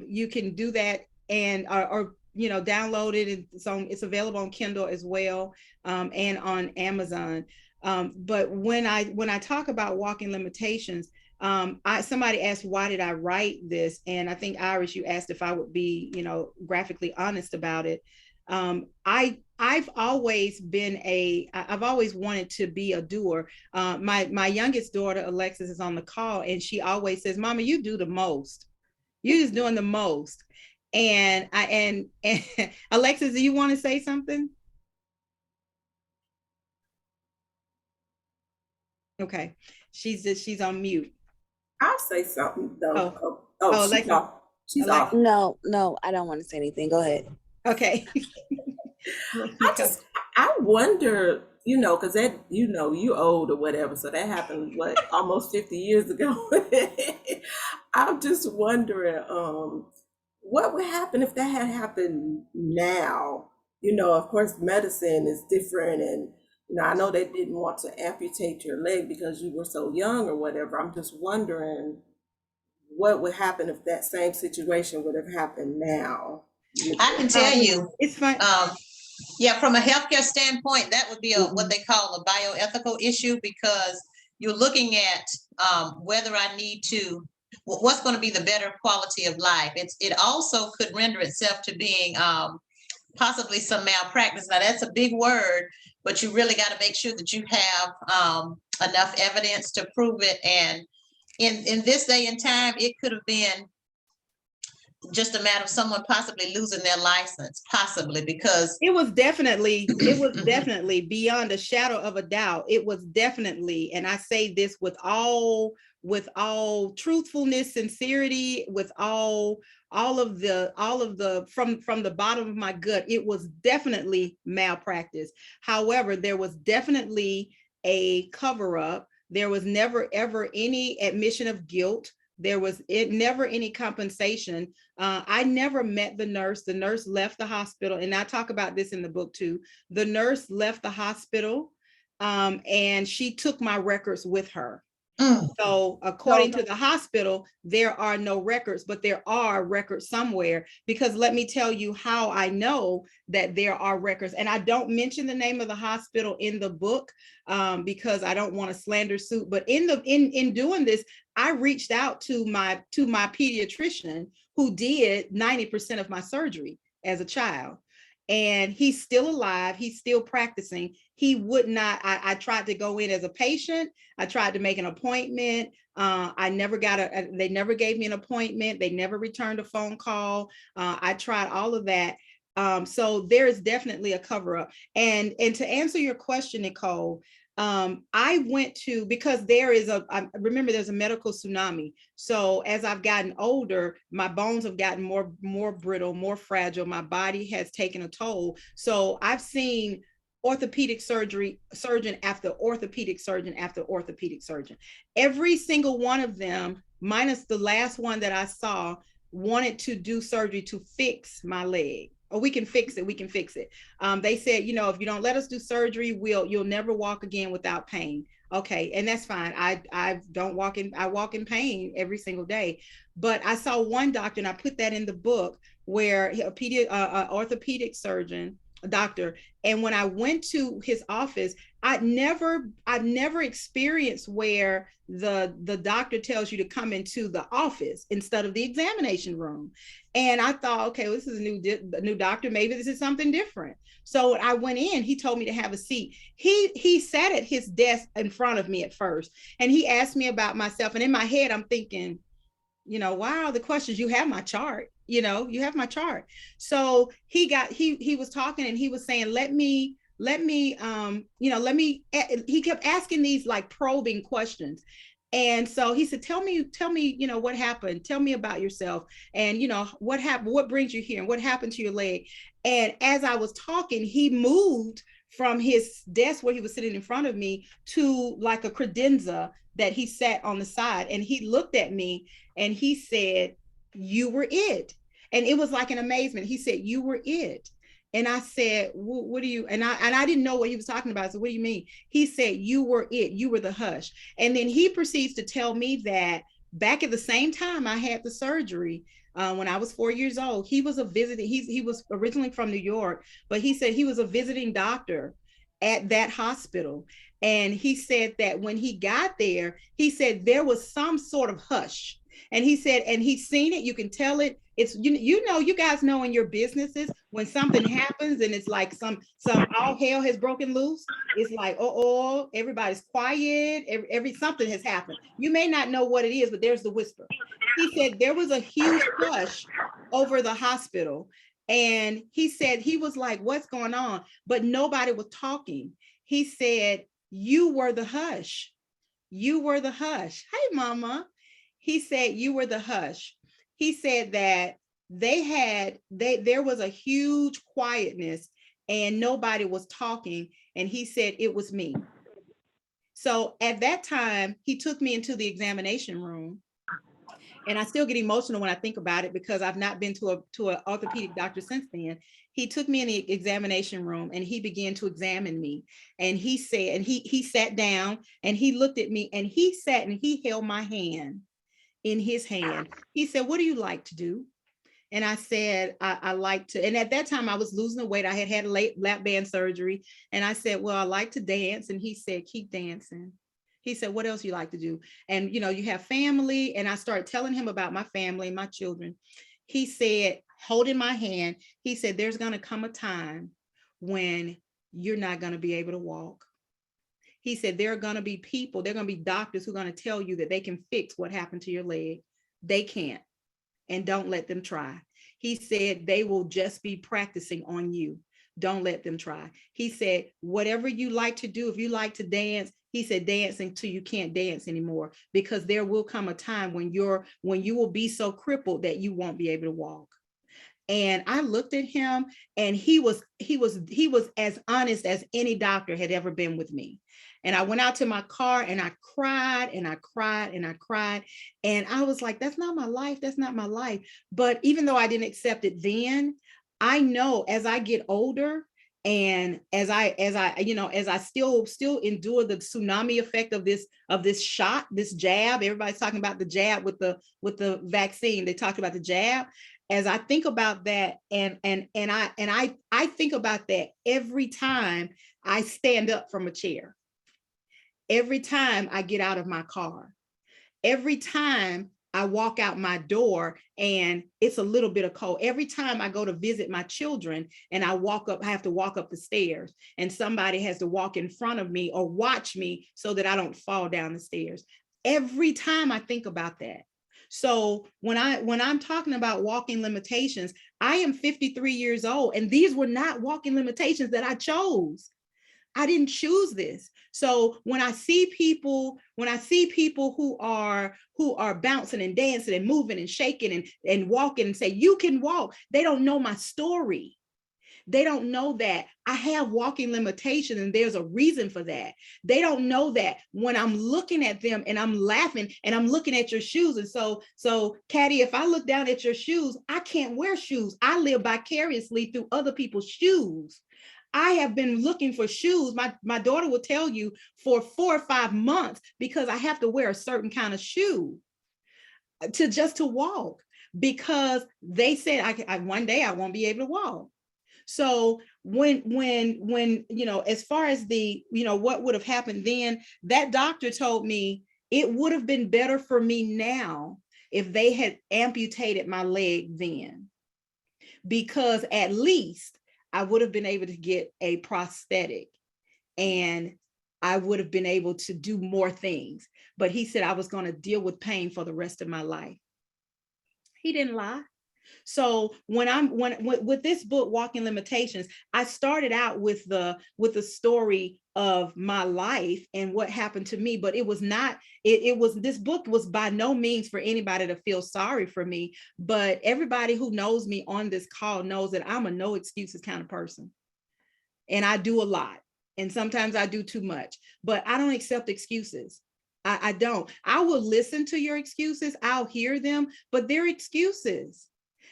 You can do that, and or you know, download it. It's available on Kindle as well, and on Amazon. But when I talk about walking limitations, somebody asked, why did I write this? And I think, Iris, you asked if I would be, you know, graphically honest about it. I've always wanted to be a doer. My youngest daughter, Alexis, is on the call, and she always says, Mama, you do the most. You're just doing the most. And Alexis, do you want to say something? Okay, she's on mute. I'll say something though. Alexis. She's off. No, I don't want to say anything. Go ahead. Okay. I wonder, you know, because that, you know, you old or whatever, so that happened almost 50 years ago. I'm just wondering, what would happen if that had happened now? You know, of course, medicine is different, and you know, I know they didn't want to amputate your leg because you were so young or whatever. I'm just wondering what would happen if that same situation would have happened now. I can tell you, it's fine. Yeah, from a healthcare standpoint, that would be what they call a bioethical issue, because you're looking at whether I need to, what's going to be the better quality of life. It also could render itself to being possibly some malpractice. Now that's a big word, but you really got to make sure that you have enough evidence to prove it. And in this day and time, it could have been just a matter of someone possibly losing their license, possibly, because it was definitely beyond a shadow of a doubt. It was definitely, and I say this with all truthfulness, sincerity, with all of the from the bottom of my gut, it was definitely malpractice. However, there was definitely a cover-up. There was never ever any admission of guilt. There was never any compensation. I never met the nurse. The nurse left the hospital, and I talk about this in the book too. The nurse left the hospital, and she took my records with her. So according to the hospital, there are no records, but there are records somewhere, because let me tell you how I know that there are records. And I don't mention the name of the hospital in the book because I don't want to slander suit. But in doing this, I reached out to my pediatrician, who did 90% of my surgery as a child. And he's still alive. He's still practicing. He would not, I tried to go in as a patient. I tried to make an appointment. I never they never gave me an appointment. They never returned a phone call. I tried all of that. So there is definitely a cover up. And to answer your question, Nicole, I went to, because I remember there's a medical tsunami. So as I've gotten older, my bones have gotten more brittle, more fragile. My body has taken a toll. So I've seen orthopedic surgeon after orthopedic surgeon after orthopedic surgeon. Every single one of them, minus the last one that I saw, wanted to do surgery to fix my leg. Oh, we can fix it. We can fix it. They said, you know, if you don't let us do surgery, you'll never walk again without pain. Okay, and that's fine. I walk in pain every single day. But I saw one doctor, and I put that in the book, where a orthopedic surgeon, a doctor, and when I went to his office, I've never experienced where the doctor tells you to come into the office instead of the examination room. And I thought, okay, well, this is a new doctor. Maybe this is something different. So when I went in, he told me to have a seat. He sat at his desk in front of me at first, and he asked me about myself. And in my head, I'm thinking, you know, wow, the questions, you have my chart, you know, you have my chart. So he was talking, and he was saying, let me let me, he kept asking these like probing questions. And so he said, tell me, what happened? Tell me about yourself. And, what happened? What brings you here? And what happened to your leg? And as I was talking, he moved from his desk where he was sitting in front of me to like a credenza that he sat on the side. And he looked at me and he said, you were it. And it was like an amazement. He said, you were it. And I said, what do you, and I didn't know what he was talking about. So what do you mean? He said, you were it, you were the hush. And then he proceeds to tell me that back at the same time I had the surgery, when I was 4 years old, he was he was originally from New York, but he said he was a visiting doctor at that hospital. And he said that when he got there, he said there was some sort of hush. And he said, and he's seen it, you can tell it. It's, you guys know in your businesses, when something happens and it's like some all hell has broken loose, it's like, oh, everybody's quiet, every something has happened. You may not know what it is, but there's the whisper. He said there was a huge hush over the hospital. And he said, he was like, what's going on? But nobody was talking. He said, you were the hush. You were the hush. Hey, mama. He said, you were the hush. He said that there was a huge quietness and nobody was talking. And he said, it was me. So at that time, he took me into the examination room. And I still get emotional when I think about it because I've not been to an orthopedic doctor since then. He took me in the examination room and he began to examine me. And he said, and he sat down and he looked at me and he sat and he held my hand in his hand. He said, what do you like to do? And I said, I like to, and at that time I was losing the weight. I had a lap band surgery. And I said, well, I like to dance. And he said, keep dancing. He said, what else you like to do? And, you have family. And I started telling him about my family, my children. He said, holding my hand, he said, there's going to come a time when you're not going to be able to walk. He said, there are going to be people, there are going to be doctors who are going to tell you that they can fix what happened to your leg. They can't. And don't let them try. He said, they will just be practicing on you. Don't let them try. He said, whatever you like to do, if you like to dance, he said, dance until you can't dance anymore, because there will come a time when you will be so crippled that you won't be able to walk. And I looked at him and he was as honest as any doctor had ever been with me. And I went out to my car and I cried and I cried and I cried. And I was like, that's not my life. That's not my life. But even though I didn't accept it then, I know as I get older and as I still endure the tsunami effect of this shot, this jab, everybody's talking about the jab with the vaccine. They talked about the jab. As I think about that, and I think about that every time I stand up from a chair, every time I get out of my car, every time I walk out my door and it's a little bit of cold, every time I go to visit my children and I have to walk up the stairs and somebody has to walk in front of me or watch me so that I don't fall down the stairs. Every time I think about that. So when I'm talking about walking limitations, I am 53 years old and these were not walking limitations that I chose. I didn't choose this. So when I see people who are bouncing and dancing and moving and shaking and walking and say, you can walk, they don't know my story. They don't know that I have walking limitations and there's a reason for that. They don't know that when I'm looking at them and I'm laughing and I'm looking at your shoes. And so Caddy, if I look down at your shoes, I can't wear shoes. I live vicariously through other people's shoes. I have been looking for shoes. My daughter will tell you for 4 or 5 months because I have to wear a certain kind of shoe to walk, because they said one day I won't be able to walk. So when as far as what would have happened then, that doctor told me it would have been better for me now if they had amputated my leg then, because at least I would have been able to get a prosthetic and I would have been able to do more things. But he said I was going to deal with pain for the rest of my life. He didn't lie. So with this book, Walking Limitations, I started out with the story of my life and what happened to me, but it was not, this book was by no means for anybody to feel sorry for me, but everybody who knows me on this call knows that I'm a no excuses kind of person. And I do a lot. And sometimes I do too much, but I don't accept excuses. I don't. I will listen to your excuses. I'll hear them, but they're excuses.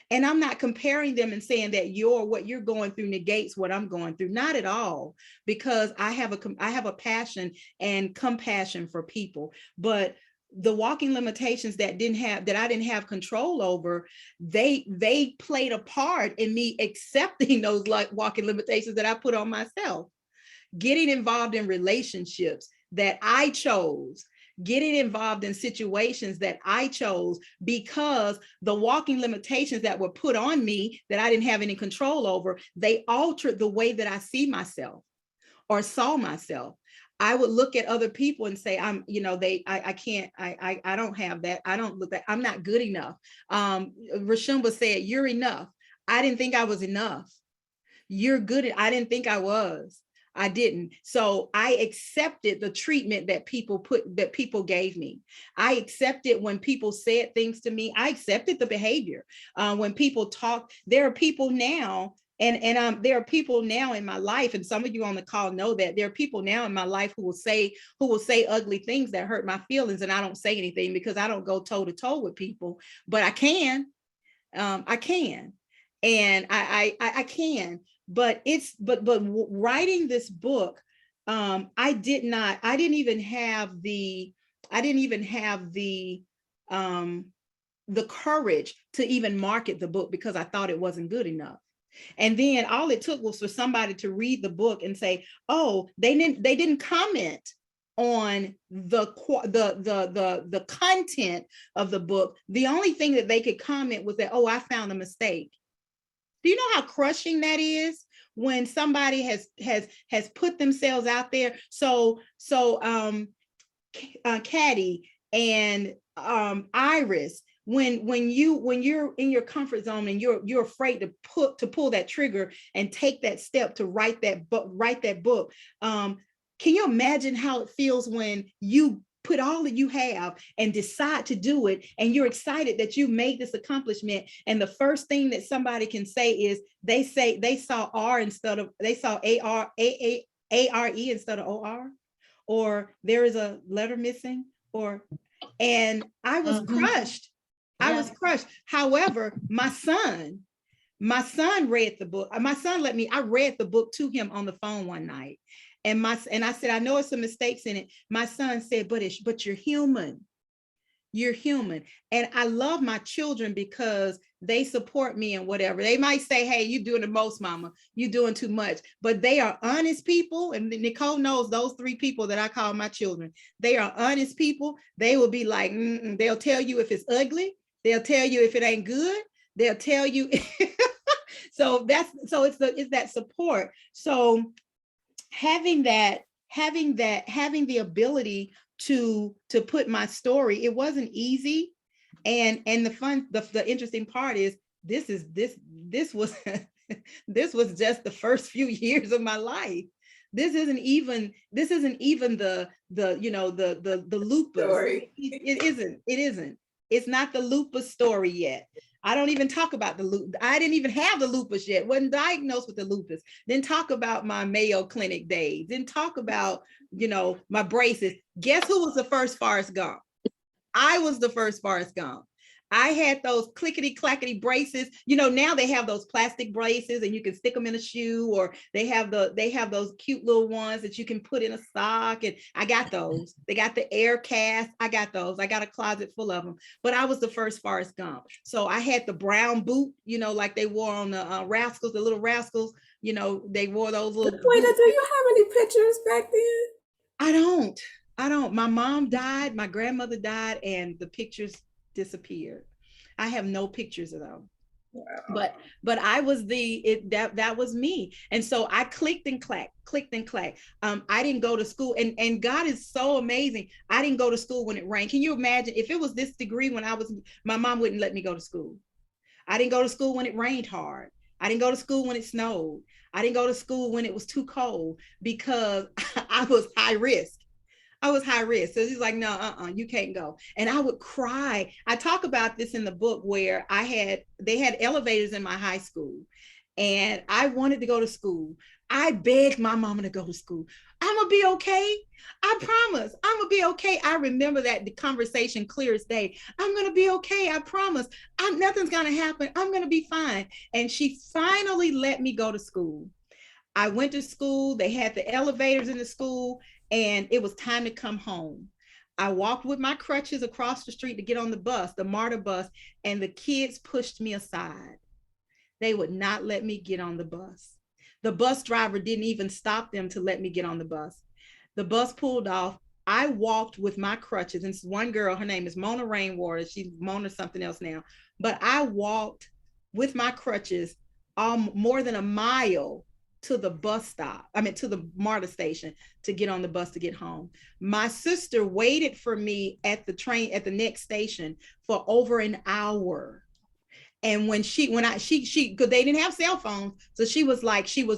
And I'm not comparing them and saying that what you're going through negates what I'm going through. Not at all, because I have a passion and compassion for people. But the walking limitations that I didn't have control over, they played a part in me accepting those walking limitations that I put on myself. Getting involved in relationships that I chose, getting involved in situations that I chose, because the walking limitations that were put on me that I didn't have any control over, they altered the way that I see myself or saw myself. I would look at other people and say, I don't have that. I don't look that, I'm not good enough. Rashumba said, you're enough. I didn't think I was enough. You're good. I didn't think I was. I didn't. So I accepted the treatment that people gave me. I accepted when people said things to me. I accepted the behavior. When people talk, there are people now, and there are people now in my life, and some of you on the call know that there are people now in my life who will say ugly things that hurt my feelings, and I don't say anything because I don't go toe to toe with people, but I can. I can. And I can. But writing this book, I didn't even have the courage to even market the book because I thought it wasn't good enough. And then all it took was for somebody to read the book and say, oh, they didn't comment on the content of the book. The only thing that they could comment was that, oh, I found a mistake. Do you know how crushing that is when somebody has put themselves out there? So Caddy and Iris, when you're in your comfort zone and you're afraid to pull that trigger and take that step to write that book, can you imagine how it feels when you put all that you have and decide to do it, and you're excited that you made this accomplishment, and the first thing that somebody can say is they saw R instead of, they saw A-R-E instead of O-R, or there is a letter missing, and I was crushed. I was crushed. However, my son read the book. I read the book to him on the phone one night. And I said, I know there's some mistakes in it. My son said, but you're human. You're human. And I love my children because they support me and whatever. They might say, hey, you're doing the most, mama. You're doing too much. But they are honest people. And Nicole knows those 3 people that I call my children. They are honest people. They will be like, they'll tell you if it's ugly. They'll tell you if it ain't good. They'll tell you. So it's that support. So having the ability to put my story, it wasn't easy. And the interesting part is this was this was just the first few years of my life. This isn't even the lupus story. It isn't. It's not the lupus story yet. I don't even talk about the lupus. I didn't even have the lupus yet. Wasn't diagnosed with the lupus. Didn't talk about my Mayo Clinic days. Didn't talk about, my braces. Guess who was the first Forrest Gump? I was the first Forrest Gump. I had those clickety clackety braces. Now they have those plastic braces and you can stick them in a shoe, or they have those cute little ones that you can put in a sock. And I got those. They got the air cast. I got those. I got a closet full of them. But I was the first Forrest Gump. So I had the brown boot, like they wore on the Rascals, the little Rascals. They wore those little. LaQuita, do you have any pictures back then? I don't. My mom died. My grandmother died, and the pictures disappeared. I have no pictures of them. Wow. But I was that was me. And so I clicked and clacked. I didn't go to school, and God is so amazing. I didn't go to school when it rained. Can you imagine if it was this degree when my mom wouldn't let me go to school? I didn't go to school when it rained hard. I didn't go to school when it snowed. I didn't go to school when it was too cold because I was high risk. I was high risk. So he's like, no, you can't go. And I would cry. I talk about this in the book where they had elevators in my high school and I wanted to go to school. I begged my mama to go to school. I'm gonna be okay. I promise. I'm gonna be okay. I remember that the conversation clear as day. I'm gonna be okay. I promise. Nothing's gonna happen. I'm gonna be fine. And she finally let me go to school. I went to school. They had the elevators in the school, and it was time to come home. I walked with my crutches across the street to get on the bus, the MARTA bus, and the kids pushed me aside. They would not let me get on the bus. The bus driver didn't even stop them to let me get on the bus. The bus pulled off. I walked with my crutches. And one girl, her name is Mona Rainwater. She's Mona something else now. But I walked with my crutches more than a mile to the bus stop. I mean, to the MARTA station to get on the bus to get home. My sister waited for me at the train at the next station for over an hour. And when she because they didn't have cell phones, so she was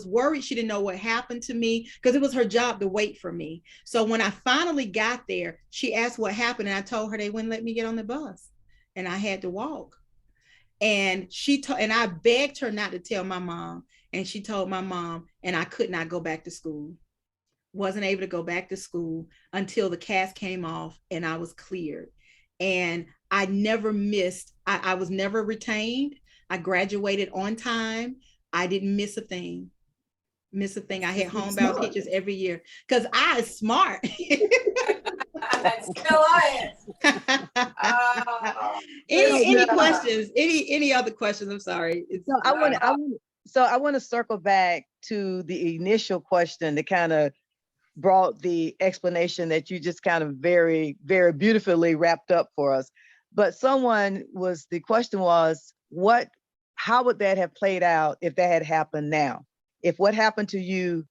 worried. She didn't know what happened to me because it was her job to wait for me. So when I finally got there, she asked what happened, and I told her they wouldn't let me get on the bus, and I had to walk. And and I begged her not to tell my mom, and she told my mom, and I could not go back to school. Wasn't able to go back to school until the cast came off and I was cleared. And I never missed, I was never retained. I graduated on time. I didn't miss a thing. I had homebound teachers every year because I was smart. Still I am. Any questions? Any other questions? I'm sorry. I want to circle back to the initial question that kind of brought the explanation that you just kind of very, very beautifully wrapped up for us. But the question was, how would that have played out if that had happened now? If what happened to you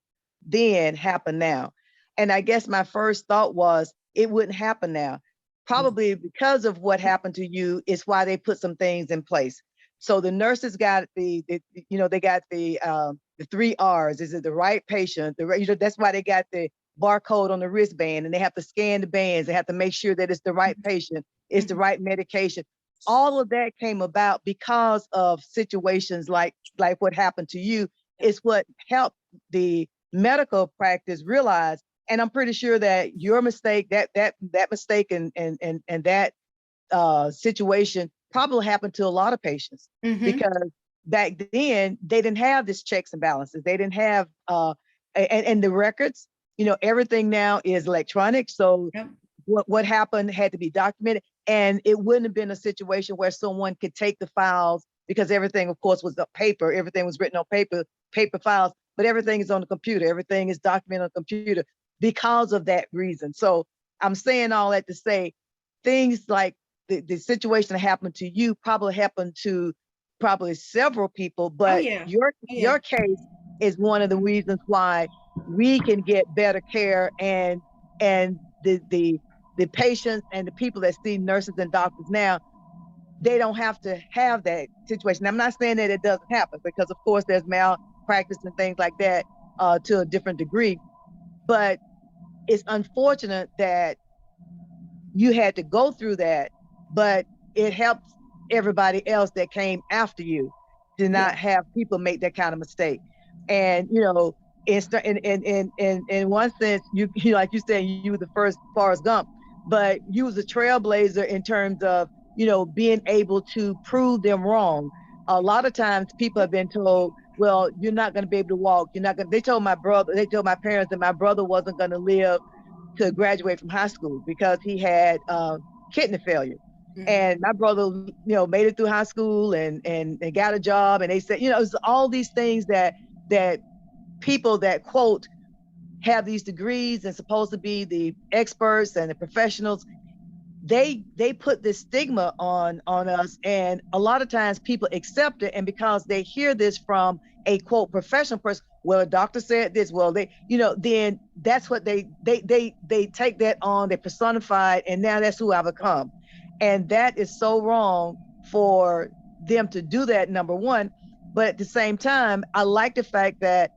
then happened now? And I guess my first thought was, it wouldn't happen now. Probably because of what happened to you is why they put some things in place. So the nurses got they got the 3 R's. Is it the right patient? That's why they got the barcode on the wristband, and they have to scan the bands. They have to make sure that it's the right patient, it's the right medication. All of that came about because of situations like what happened to you. Is what helped the medical practice realize. And I'm pretty sure that your mistake, that mistake and that situation probably happened to a lot of patients, because back then they didn't have this checks and balances. They didn't have and the records, everything now is electronic. So what happened had to be documented, and it wouldn't have been a situation where someone could take the files, because everything, of course, was on paper. Everything was written on paper files, but everything is on the computer. Everything is documented on the computer because of that reason. So I'm saying all that to say, things like the situation that happened to you probably happened to several people, but your case is one of the reasons why we can get better care, and the patients and the people that see nurses and doctors now, they don't have to have that situation. I'm not saying that it doesn't happen, because of course there's malpractice and things like that to a different degree, but it's unfortunate that you had to go through that, but it helps everybody else that came after you to not have people make that kind of mistake. And in one sense, you like you said, you were the first Forrest Gump, but you was a trailblazer in terms of being able to prove them wrong. A lot of times people have been told, well, you're not going to be able to walk. You're not going. They told my parents that my brother wasn't going to live to graduate from high school because he had kidney failure. And my brother, made it through high school and got a job. And they said, it's all these things that people that quote have these degrees and supposed to be the experts and the professionals, they put this stigma on us, and a lot of times people accept it, and because they hear this from a quote professional person, well, a doctor said this, well, then that's what they take that on, they personify it, and now that's who I become. And that is so wrong for them to do that, number one. But at the same time, I like the fact that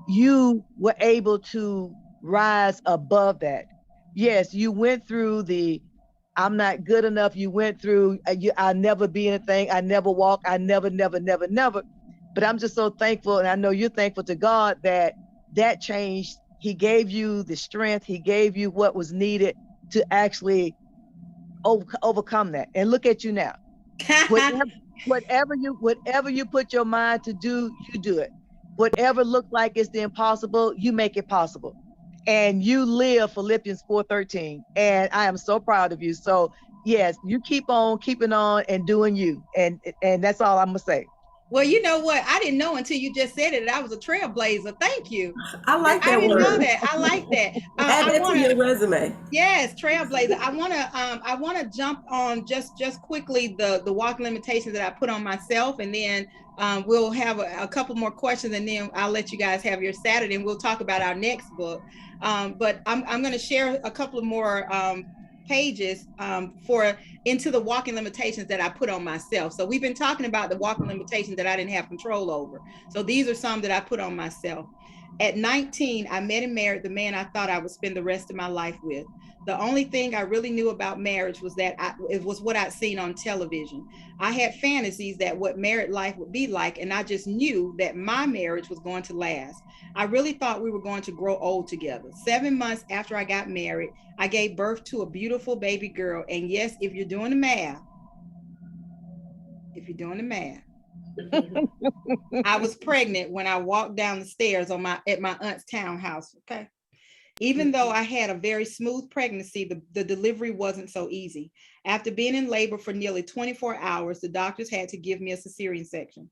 you were able to rise above that. Yes, you went through the I'm not good enough. You went through, I'll never be anything. I never walk. I never, never, never, never. But I'm just so thankful. And I know you're thankful to God that that changed. He gave you the strength. He gave you what was needed to actually overcome that. And look at you now. Whatever you put your mind to do, you do it. Whatever looks like it's the impossible, you make it possible. And you live Philippians 4:13. And I am so proud of you. So yes, you keep on keeping on and doing you. And that's all I'm gonna say. Well, you know what? I didn't know until you just said it that I was a trailblazer. Thank you. I like that I didn't know word. that. I like that. Add that to your resume. Yes, trailblazer. I wanna jump on just quickly the walk limitations that I put on myself, and then we'll have a couple more questions, and then I'll let you guys have your Saturday, and we'll talk about our next book. But I'm going to share a couple of more pages for into the walking limitations that I put on myself. So we've been talking about the walking limitations that I didn't have control over. So these are some that I put on myself. At 19, I met and married the man I thought I would spend the rest of my life with. The only thing I really knew about marriage was that it was what I'd seen on television. I had fantasies that what married life would be like, and I just knew that my marriage was going to last. I really thought we were going to grow old together. 7 months after I got married, I gave birth to a beautiful baby girl. And yes, if you're doing the math, I was pregnant when I walked down the stairs at my aunt's townhouse. Okay. Even though I had a very smooth pregnancy, the delivery wasn't so easy. After being in labor for nearly 24 hours, the doctors had to give me a cesarean section.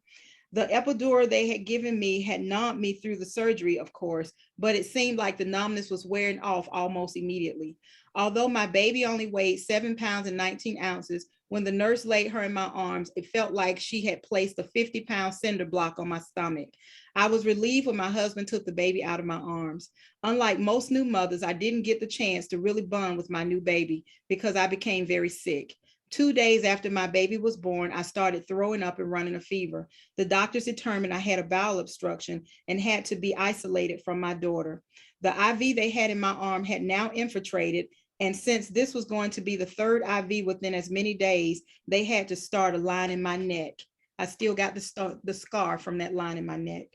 The epidural they had given me had numbed me through the surgery, of course, but it seemed like the numbness was wearing off almost immediately. Although my baby only weighed 7 pounds and 19 ounces, when the nurse laid her in my arms, it felt like she had placed a 50-pound cinder block on my stomach. I was relieved when my husband took the baby out of my arms. Unlike most new mothers, I didn't get the chance to really bond with my new baby because I became very sick. 2 days after my baby was born, I started throwing up and running a fever. The doctors determined I had a bowel obstruction and had to be isolated from my daughter. The IV they had in my arm had now infiltrated, and since this was going to be the third IV within as many days, they had to start a line in my neck. I still got the scar from that line in my neck.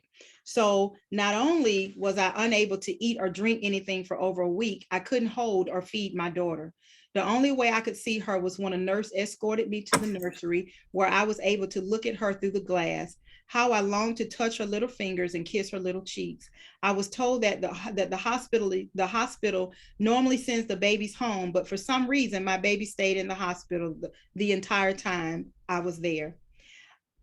So not only was I unable to eat or drink anything for over a week, I couldn't hold or feed my daughter. The only way I could see her was when a nurse escorted me to the nursery, where I was able to look at her through the glass. How I longed to touch her little fingers and kiss her little cheeks. I was told that the hospital normally sends the babies home, but for some reason, my baby stayed in the hospital the entire time I was there.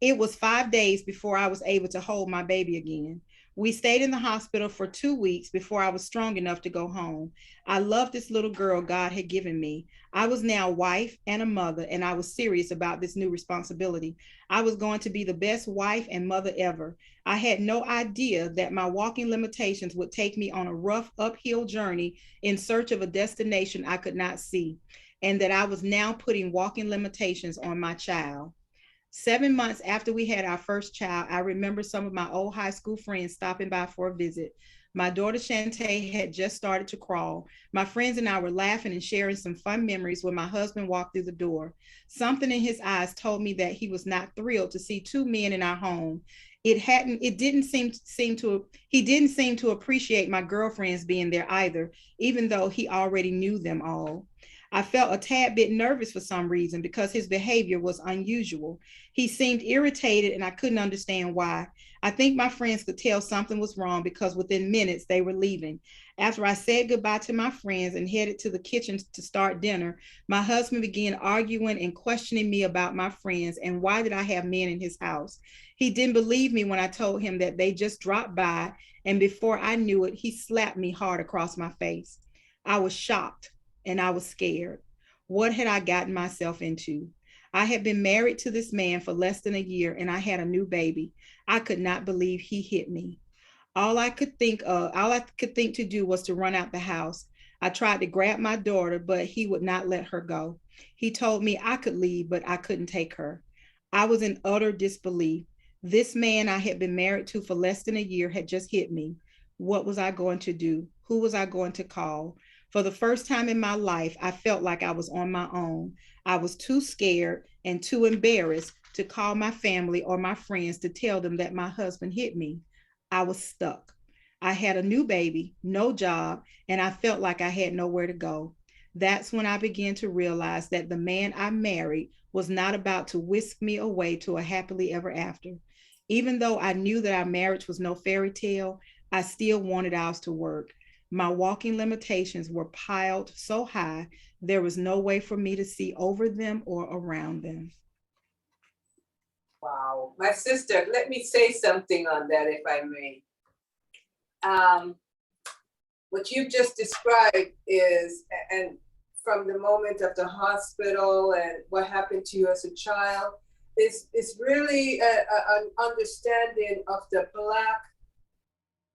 It was 5 days before I was able to hold my baby again. We stayed in the hospital for 2 weeks before I was strong enough to go home. I loved this little girl God had given me. I was now a wife and a mother, and I was serious about this new responsibility. I was going to be the best wife and mother ever. I had no idea that my walking limitations would take me on a rough uphill journey in search of a destination I could not see, and that I was now putting walking limitations on my child. 7 months after we had our first child, I remember some of my old high school friends stopping by for a visit. My daughter Shantae had just started to crawl. My friends and I were laughing and sharing some fun memories when my husband walked through the door. Something in his eyes told me that he was not thrilled to see two men in our home. He didn't seem to appreciate my girlfriends being there either, even though he already knew them all. I felt a tad bit nervous for some reason because his behavior was unusual. He seemed irritated and I couldn't understand why. I think my friends could tell something was wrong because within minutes they were leaving. After I said goodbye to my friends and headed to the kitchen to start dinner, my husband began arguing and questioning me about my friends and why did I have men in his house. He didn't believe me when I told him that they just dropped by, and before I knew it, he slapped me hard across my face. I was shocked and I was scared. What had I gotten myself into? I had been married to this man for less than a year and I had a new baby. I could not believe he hit me. All I could think to do was to run out the house. I tried to grab my daughter, but he would not let her go. He told me I could leave, but I couldn't take her. I was in utter disbelief. This man I had been married to for less than a year had just hit me. What was I going to do? Who was I going to call? For the first time in my life, I felt like I was on my own. I was too scared and too embarrassed to call my family or my friends to tell them that my husband hit me. I was stuck. I had a new baby, no job, and I felt like I had nowhere to go. That's when I began to realize that the man I married was not about to whisk me away to a happily ever after. Even though I knew that our marriage was no fairy tale, I still wanted ours to work. My walking limitations were piled so high, there was no way for me to see over them or around them. Wow. My sister, let me say something on that, if I may. What you've just described is, and from the moment of the hospital and what happened to you as a child, is really an understanding of the Black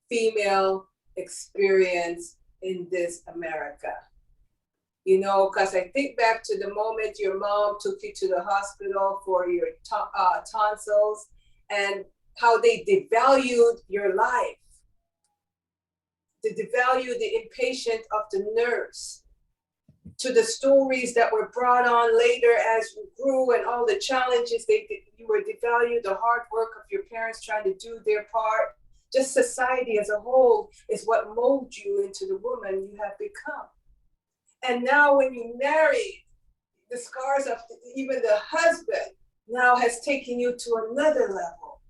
female experience in this America. You know, because I think back to the moment your mom took you to the hospital for your tonsils and how they devalued your life. They devalued the impatient of the nurse, to the stories that were brought on later as you grew and all the challenges you were devalued, the hard work of your parents trying to do their part. Just society as a whole is what molds you into the woman you have become. And now when you marry, the scars of even the husband now has taken you to another level.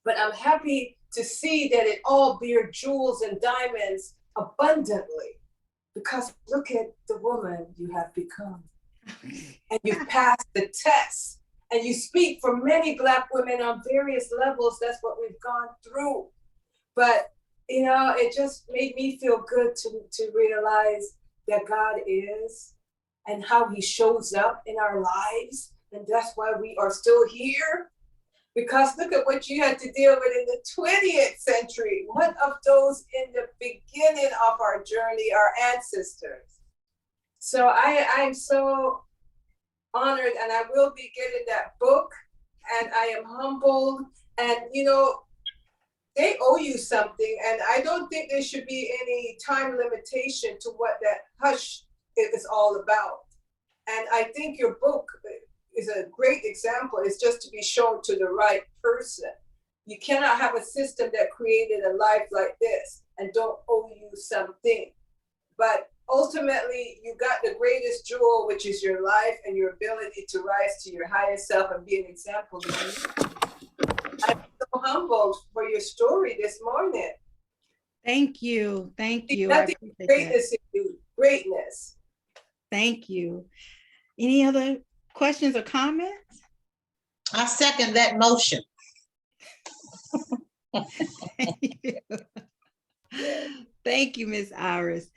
But I'm happy to see that it all bear jewels and diamonds abundantly, because look at the woman you have become. And you've passed the test. And you speak for many Black women on various levels. That's what we've gone through. But, you know, it just made me feel good to realize that God is and how he shows up in our lives. And that's why we are still here. Because look at what you had to deal with in the 20th century. What of those in the beginning of our journey, our ancestors? So I'm so honored, and I will be getting that book, and I am humbled. And, you know, they owe you something, and I don't think there should be any time limitation to what that hush is all about. And I think your book is a great example. It's just to be shown to the right person. You cannot have a system that created a life like this and don't owe you something. But ultimately, you got the greatest jewel, which is your life and your ability to rise to your highest self and be an example to me. I'm so humbled for your story this morning. Thank you. Thank you. Nothing greatness in you, greatness. Thank you. Any other questions or comments? I second that motion. Thank you, Miss Iris.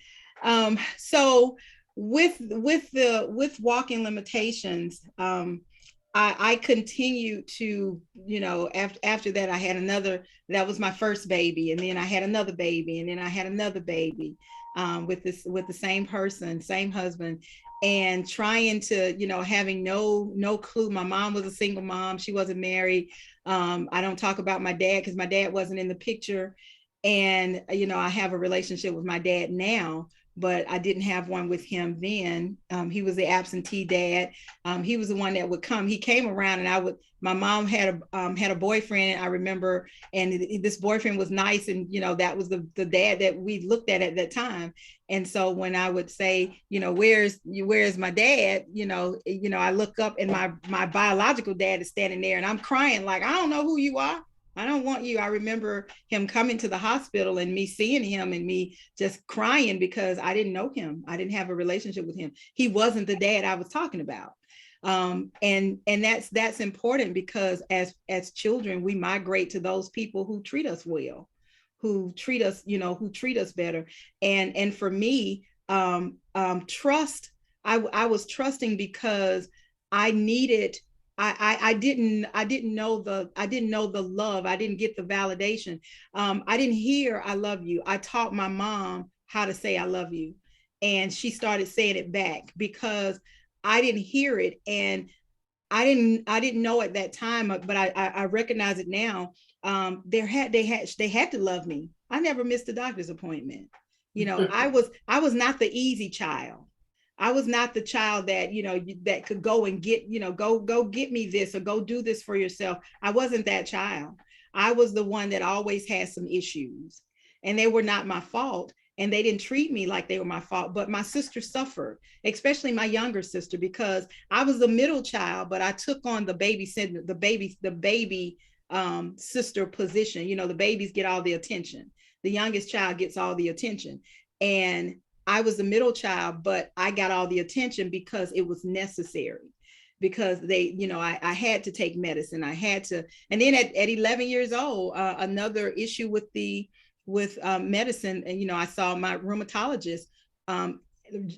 So with walking limitations, I continued to, you know, after that I had another, that was my first baby, and then I had another baby, and then I had another baby with the same person, same husband, and trying to, you know, having no clue. My mom was a single mom. She wasn't married. I don't talk about my dad because my dad wasn't in the picture. And, you know, I have a relationship with my dad now, but I didn't have one with him then. He was the absentee dad. He was the one that would come. He came around, and my mom had a boyfriend, I remember, and this boyfriend was nice. And, you know, that was the dad that we looked at that time. And so when I would say, you know, where's my dad? You know, I look up and my biological dad is standing there, and I'm crying like, I don't know who you are. I don't want you. I remember him coming to the hospital and me seeing him and me just crying because I didn't know him. I didn't have a relationship with him. He wasn't the dad I was talking about. And that's important, because as children, we migrate to those people who treat us well, who treat us, you know, who treat us better. And for me, trust, I was trusting because I needed, I didn't know the love. I didn't get the validation. I didn't hear I love you. I taught my mom how to say I love you, and she started saying it back because I didn't hear it. And I didn't know at that time, but I recognize it now. They had to love me. I never missed a doctor's appointment. You know, I was not the easy child. I was not the child that, you know, that could go and get, you know, go get me this or go do this for yourself. I wasn't that child. I was the one that always had some issues, and they were not my fault. And they didn't treat me like they were my fault, but my sister suffered, especially my younger sister, because I was the middle child, but I took on the baby sister position. You know, the babies get all the attention. The youngest child gets all the attention. And I was the middle child, but I got all the attention because it was necessary. Because they, you know, I had to take medicine. I had to. And then at 11 years old, another issue with medicine. And, you know, I saw my rheumatologist,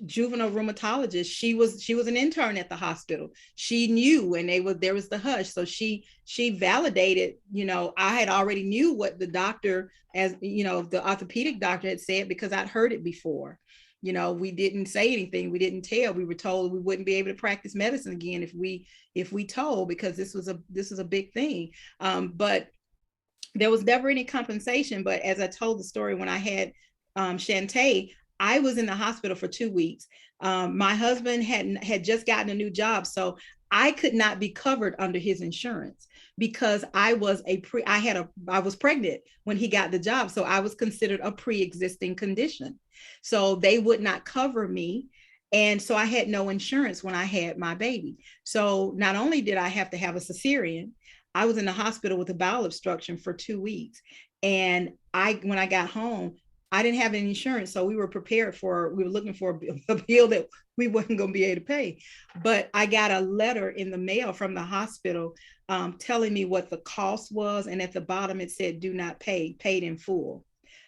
juvenile rheumatologist. She was an intern at the hospital. She knew, and there was the hush. So she validated, you know, I had already knew what the doctor, as you know, the orthopedic doctor had said, because I'd heard it before. You know, we didn't say anything. We didn't tell. We were told we wouldn't be able to practice medicine again if we told, because this was a big thing. But there was never any compensation. But as I told the story, when I had Shantae, I was in the hospital for 2 weeks. My husband had just gotten a new job, so I could not be covered under his insurance because I was I was pregnant when he got the job, so I was considered a pre-existing condition. So they would not cover me. And so I had no insurance when I had my baby. So not only did I have to have a cesarean, I was in the hospital with a bowel obstruction for 2 weeks. And when I got home, I didn't have any insurance. So we were looking for a bill that we wasn't going to be able to pay. But I got a letter in the mail from the hospital telling me what the cost was. And at the bottom, it said, do not pay, paid in full.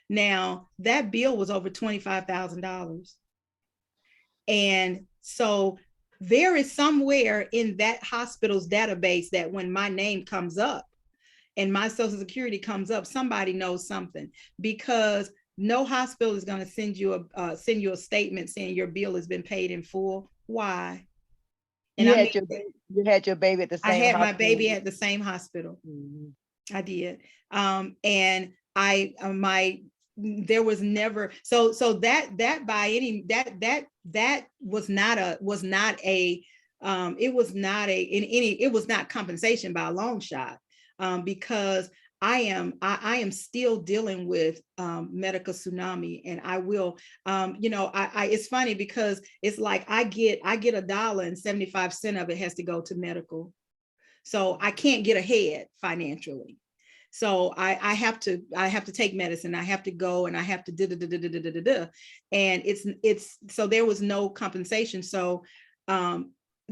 Now, that bill was over $25,000. And so there is somewhere in that hospital's database that when my name comes up and my social security comes up, somebody knows something, because no hospital is going to send you a statement saying your bill has been paid in full. Why? And you had your baby at the same I had hospital. my baby at the same hospital. Mm-hmm. I did. And there was never that was not compensation by a long shot, because I am still dealing with medical tsunami, and I will, it's funny because it's like I get $1 and 75 cents of it has to go to medical. So I can't get ahead financially. So I have to take medicine. I have to go and I have to and it's so there was no compensation. So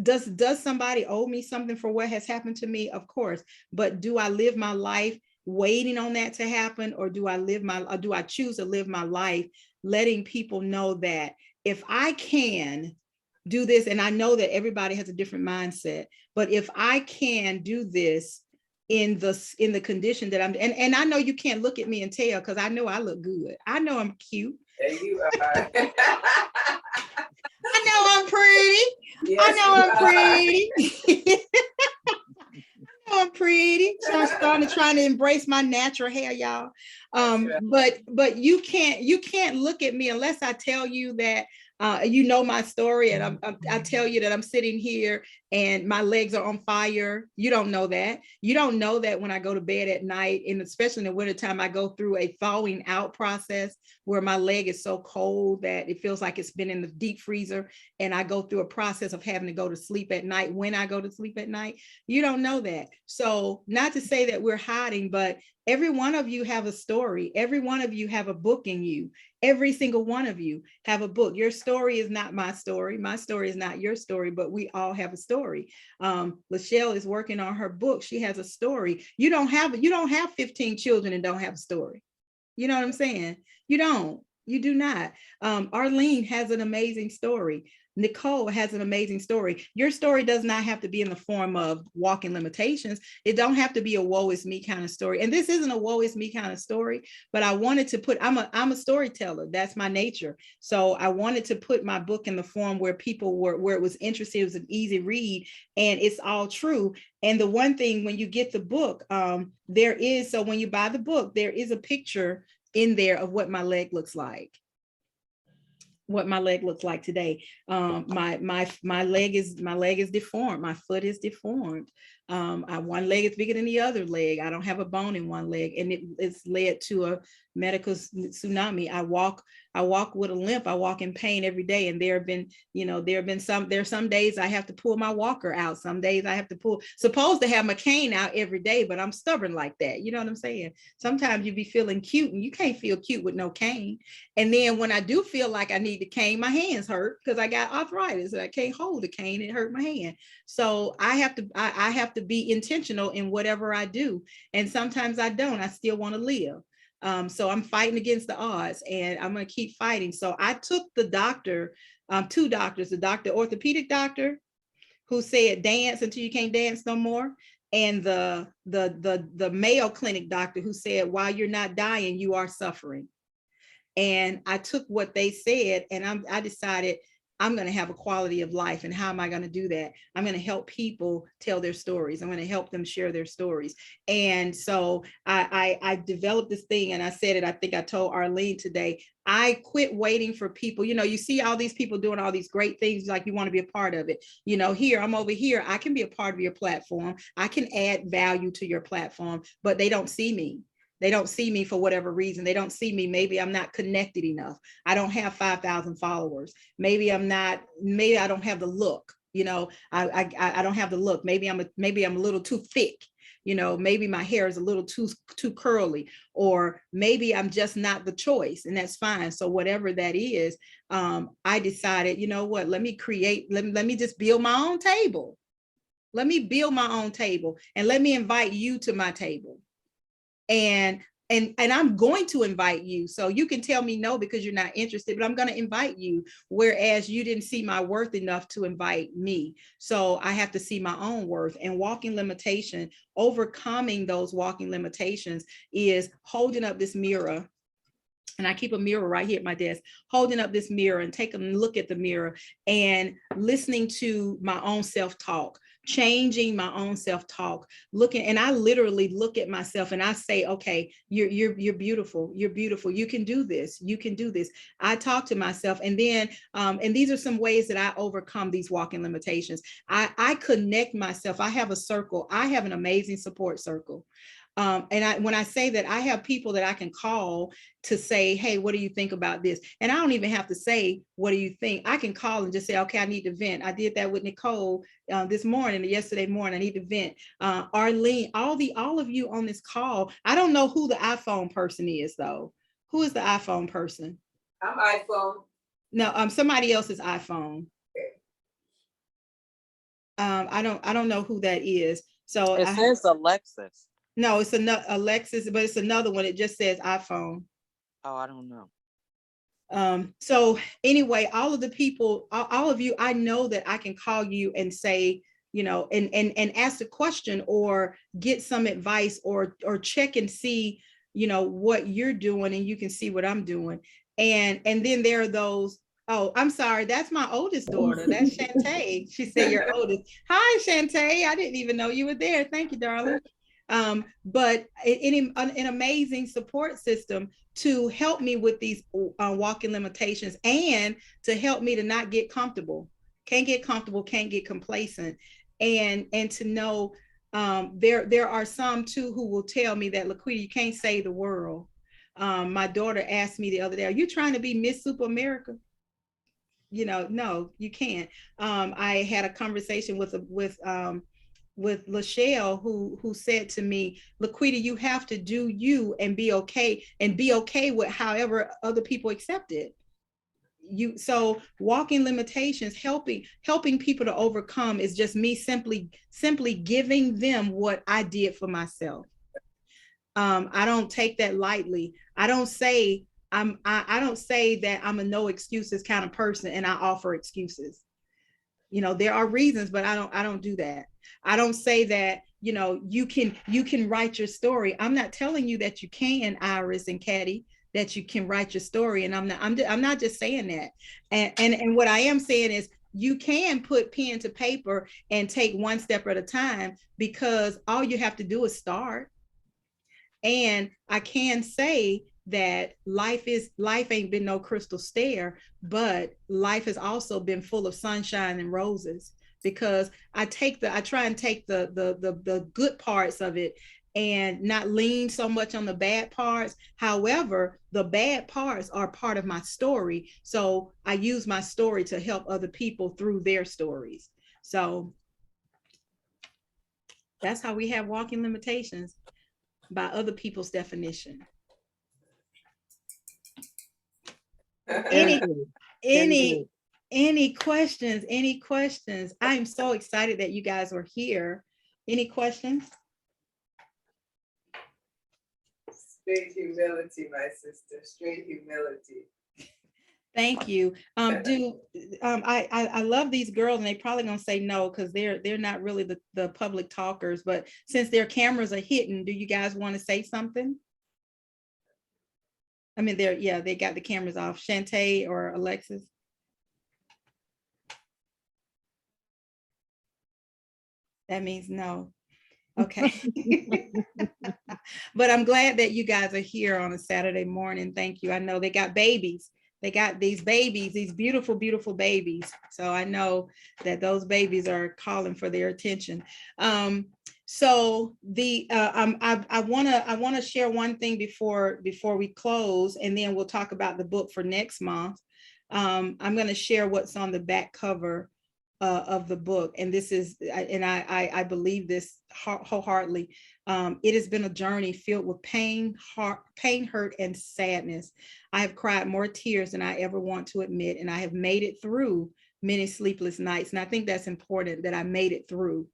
does somebody owe me something for what has happened to me? Of course. But do I live my life waiting on that to happen, or do I choose to live my life letting people know that if I can do this, and I know that everybody has a different mindset, but if I can do this in the condition that I'm, and I know you can't look at me and tell, because I know I look good. I know I'm cute. There you are. I know I'm pretty. Yes, I know I'm pretty. I know I'm pretty. So I'm starting to try to embrace my natural hair, y'all. But you can't look at me unless I tell you that you know my story, and I tell you that I'm sitting here and my legs are on fire. You don't know that. You don't know that when I go to bed at night, and especially in the wintertime, I go through a thawing out process where my leg is so cold that it feels like it's been in the deep freezer. And I go through a process of having to go to sleep at night when I go to sleep at night. You don't know that. So not to say that we're hiding, but every one of you have a story. Every one of you have a book in you. Every single one of you have a book. Your story is not my story. My story is not your story, but we all have a story. Lachelle is working on her book. She has a story. You don't have 15 children and don't have a story. You know what I'm saying? You don't. You do not. Arlene has an amazing story. Nicole has an amazing story. Your story does not have to be in the form of walking limitations. It don't have to be a woe is me kind of story. And this isn't a woe is me kind of story, but I wanted to put, I'm a storyteller. That's my nature. So I wanted to put my book in the form where people were, where it was interesting, it was an easy read, and it's all true. And the one thing, when you get the book, there is, so when you buy the book, there is a picture in there of what my leg looks like. What my leg looks like today. My leg is deformed. My foot is deformed. One leg is bigger than the other leg. I don't have a bone in one leg, and it's led to a medical tsunami. I walk with a limp. I walk in pain every day. And there have been some days I have to pull my walker out. Some days I have to supposed to have my cane out every day, but I'm stubborn like that. You know what I'm saying? Sometimes you be feeling cute and you can't feel cute with no cane. And then when I do feel like I need the cane, my hands hurt because I got arthritis and I can't hold the cane. It hurt my hand. So I have to be intentional in whatever I do. And sometimes I don't. I still want to live. So I'm fighting against the odds, and I'm going to keep fighting. So I took the doctor, two doctors, the orthopedic doctor who said dance until you can't dance no more, and the Mayo Clinic doctor who said while you're not dying, you are suffering. And I took what they said, and I decided I'm going to have a quality of life. And how am I going to do that? I'm going to help people tell their stories. I'm going to help them share their stories. And so I developed this thing, and I said it, I think I told Arlene today, I quit waiting for people. You know, you see all these people doing all these great things, like you want to be a part of it. You know, here, I'm over here. I can be a part of your platform. I can add value to your platform, but they don't see me. They don't see me for whatever reason. They don't see me. Maybe I'm not connected enough. I don't have 5,000 followers. Maybe I don't have the look. You know, I don't have the look. Maybe I'm a little too thick. You know, maybe my hair is a little too curly, or maybe I'm just not the choice, and that's fine. So whatever that is, I decided, you know what, let me just build my own table. Let me build my own table, and let me invite you to my table. And I'm going to invite you. So you can tell me no because you're not interested, but I'm going to invite you, whereas you didn't see my worth enough to invite me. So I have to see my own worth. And walking limitation, overcoming those walking limitations, is holding up this mirror. And I keep a mirror right here at my desk, holding up this mirror and take a look at the mirror and listening to my own self-talk, changing my own self-talk, looking, and I literally look at myself and I say, okay, you're beautiful. You're beautiful. You can do this. You can do this. I talk to myself. And then, and these are some ways that I overcome these walking limitations. I connect myself. I have a circle. I have an amazing support circle. And when I say that, I have people that I can call to say, hey, what do you think about this? And I don't even have to say, what do you think? I can call and just say, okay, I need to vent. I did that with Nicole this morning, yesterday morning. I need to vent. Arlene, all of you on this call. I don't know who the iPhone person is though. Who is the iPhone person? I'm iPhone. No, somebody else's iPhone. I don't know who that is. So it says Alexis. No, it's another Alexis, but it's another one. It just says iPhone. Oh, I don't know. So anyway, all of the people, all of you, I know that I can call you and say, you know, and ask a question or get some advice or check and see, you know, what you're doing, and you can see what I'm doing. And then there are those, oh, I'm sorry, that's my oldest daughter. That's Shantae. She said your oldest. Hi, Shantae. I didn't even know you were there. Thank you, darling. But an amazing support system to help me with these walking limitations, and to help me to not get comfortable. Can't get comfortable, can't get complacent. And to know there are some too who will tell me that, LaQuita, you can't save the world. My daughter asked me the other day, are you trying to be Miss Super America? You know, no, you can't. I had a conversation with Lachelle, who said to me, LaQuita, you have to do you and be okay with however other people accept it. So walking limitations, helping people to overcome, is just me simply giving them what I did for myself. I don't take that lightly. I don't say, I don't say that I'm a no excuses kind of person and I offer excuses. You know, there are reasons, but I don't do that. I don't say that, you know, you can write your story. I'm not telling you that you can, Iris and Caddy, that you can write your story. And I'm not just saying that. And what I am saying is you can put pen to paper and take one step at a time, because all you have to do is start. And I can say that life ain't been no crystal stair, but life has also been full of sunshine and roses, because I try and take the good parts of it and not lean so much on the bad parts. However, the bad parts are part of my story. So I use my story to help other people through their stories. So that's how we have walking limitations, by other people's definition. Any any questions? Any questions? I'm so excited that you guys are here. Any questions? Straight humility, my sister. Straight humility. Thank you. I love these girls, and they probably gonna say no because they're not really the public talkers. But since their cameras are hidden, do you guys want to say something? I mean, they got the cameras off. Shantae or Alexis? That means no. Okay. But I'm glad that you guys are here on a Saturday morning. Thank you. I know they got babies. They got these babies, these beautiful, beautiful babies. So I know that those babies are calling for their attention. So I want to share one thing before we close, and then we'll talk about the book for next month. I'm going to share what's on the back cover of the book, and this is, and I believe this wholeheartedly. It has been a journey filled with pain, hurt, and sadness. I have cried more tears than I ever want to admit, and I have made it through many sleepless nights. And I think that's important, that I made it through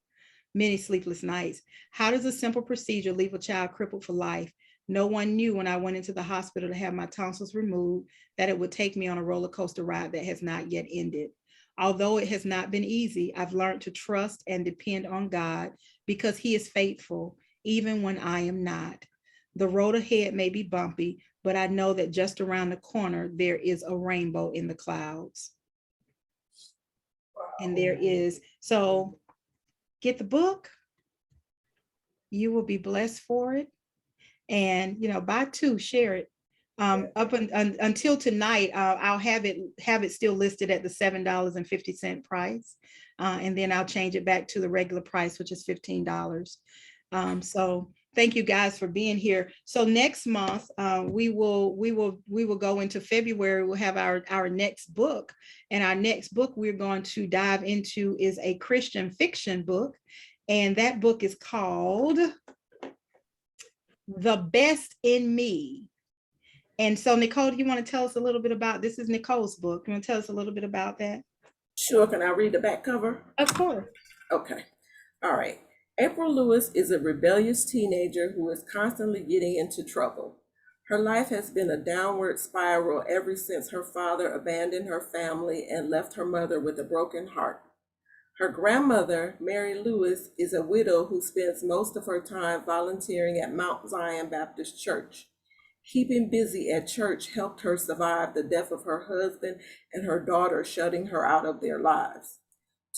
many sleepless nights. How does a simple procedure leave a child crippled for life? No one knew when I went into the hospital to have my tonsils removed that it would take me on a roller coaster ride that has not yet ended. Although it has not been easy, I've learned to trust and depend on God, because He is faithful, even when I am not. The road ahead may be bumpy, but I know that just around the corner, there is a rainbow in the clouds. And there is. So get the book. You will be blessed for it. And, buy two, share it. Until tonight, I'll have it still listed at the $7.50 price, and then I'll change it back to the regular price, which is $15. So thank you guys for being here. So next month, we will go into February. We'll have our next book, and our next book we're going to dive into is a Christian fiction book, and that book is called The Best in Me. And so, Nicole, do you want to tell us a little bit about, this is Nicole's book. You want to tell us a little bit about that? Sure. Can I read the back cover? Of course. Okay. All right. April Lewis is a rebellious teenager who is constantly getting into trouble. Her life has been a downward spiral ever since her father abandoned her family and left her mother with a broken heart. Her grandmother, Mary Lewis, is a widow who spends most of her time volunteering at Mount Zion Baptist Church. Keeping busy at church helped her survive the death of her husband and her daughter, shutting her out of their lives.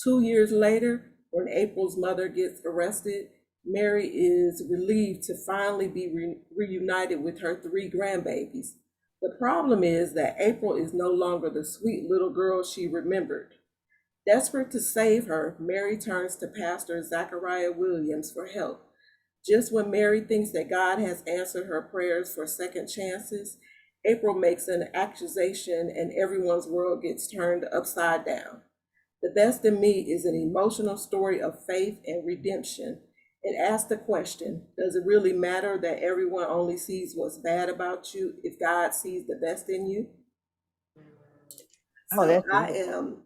2 years later, when April's mother gets arrested, Mary is relieved to finally be reunited with her 3 grandbabies. The problem is that April is no longer the sweet little girl she remembered. Desperate to save her, Mary turns to Pastor Zachariah Williams for help. Just when Mary thinks that God has answered her prayers for second chances, April makes an accusation and everyone's world gets turned upside down. The Best in Me is an emotional story of faith and redemption. It asks the question, does it really matter that everyone only sees what's bad about you if God sees the best in you? Oh, So that's I am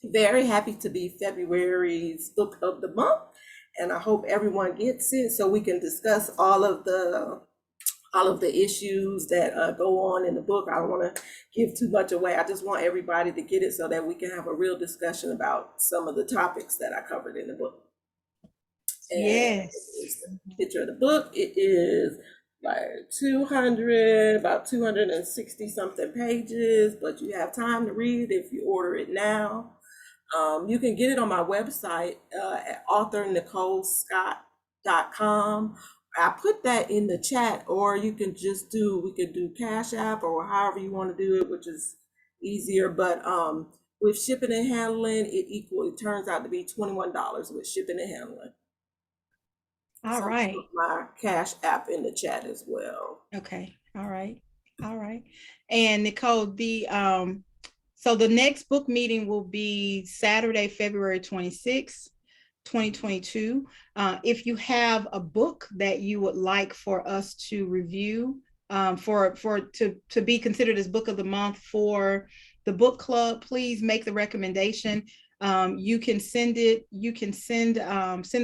very happy to be February's book of the month, and I hope everyone gets it so we can discuss all of the all of the issues that go on in the book. I don't want to give too much away. I just want everybody to get it so that we can have a real discussion about some of the topics that I covered in the book. And Yes. here's the picture of the book. It is like about 260 something pages, but you have time to read if you order it now. You can get it on my website at authornicolescott.com. I put that in the chat, or you can just we could do Cash App or however you want to do it, which is easier. But with shipping and handling, it turns out to be $21 with shipping and handling. All right. Put my Cash App in the chat as well. Okay. All right. And Nicole, so the next book meeting will be Saturday, February 26th, 2022. If you have a book that you would like for us to review, to be considered as book of the month for the book club, please make the recommendation. You can send the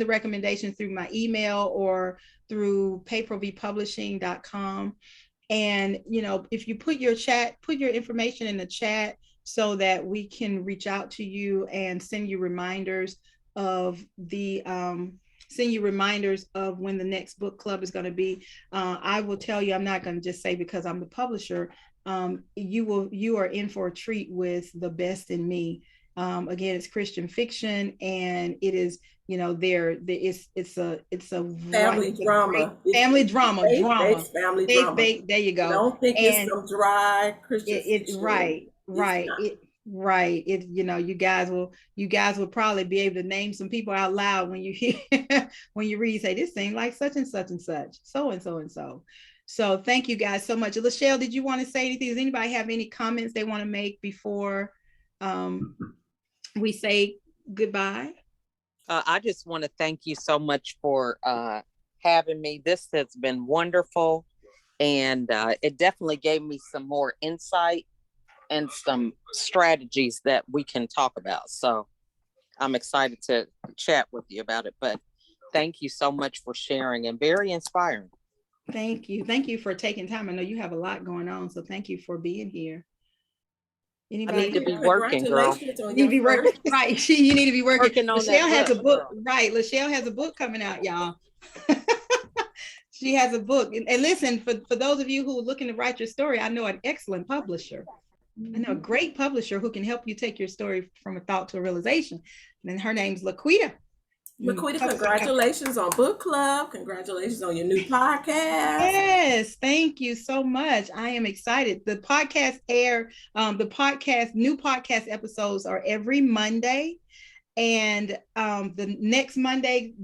recommendation through my email or through payprovpublishing.com. And if you put your information in the chat so that we can reach out to you and send you reminders of when the next book club is going to be. I will tell you, I'm not going to just say because I'm the publisher. You are in for a treat with The Best in Me. Again, it's Christian fiction, and it is, it's a family drama. Family drama. There you go. I don't think it's some dry Christian fiction. Right. You guys will probably be able to name some people out loud when you hear when you read, say, this seems like such and such and such, so and so and so. So thank you guys so much. Lachelle, did you want to say anything? Does anybody have any comments they want to make before we say goodbye? I just want to thank you so much for having me. This has been wonderful, and it definitely gave me some more insight and some strategies that we can talk about. So I'm excited to chat with you about it, but thank you so much for sharing, and very inspiring. Thank you for taking time. I know you have a lot going on, so thank you for being here. Anybody? I need to be working, girl. You need to be working, right? You need to be working. Lachelle has a book, girl. Right? Lachelle has a book coming out, y'all. She has a book, and listen, for those of you who are looking to write your story, I know an excellent publisher. I know a great publisher who can help you take your story from a thought to a realization. And her name's LaQuita. LaQuita, congratulations on book club. Congratulations on your new podcast. Yes, thank you so much. I am excited. The new podcast episodes are every Monday. And the next Monday's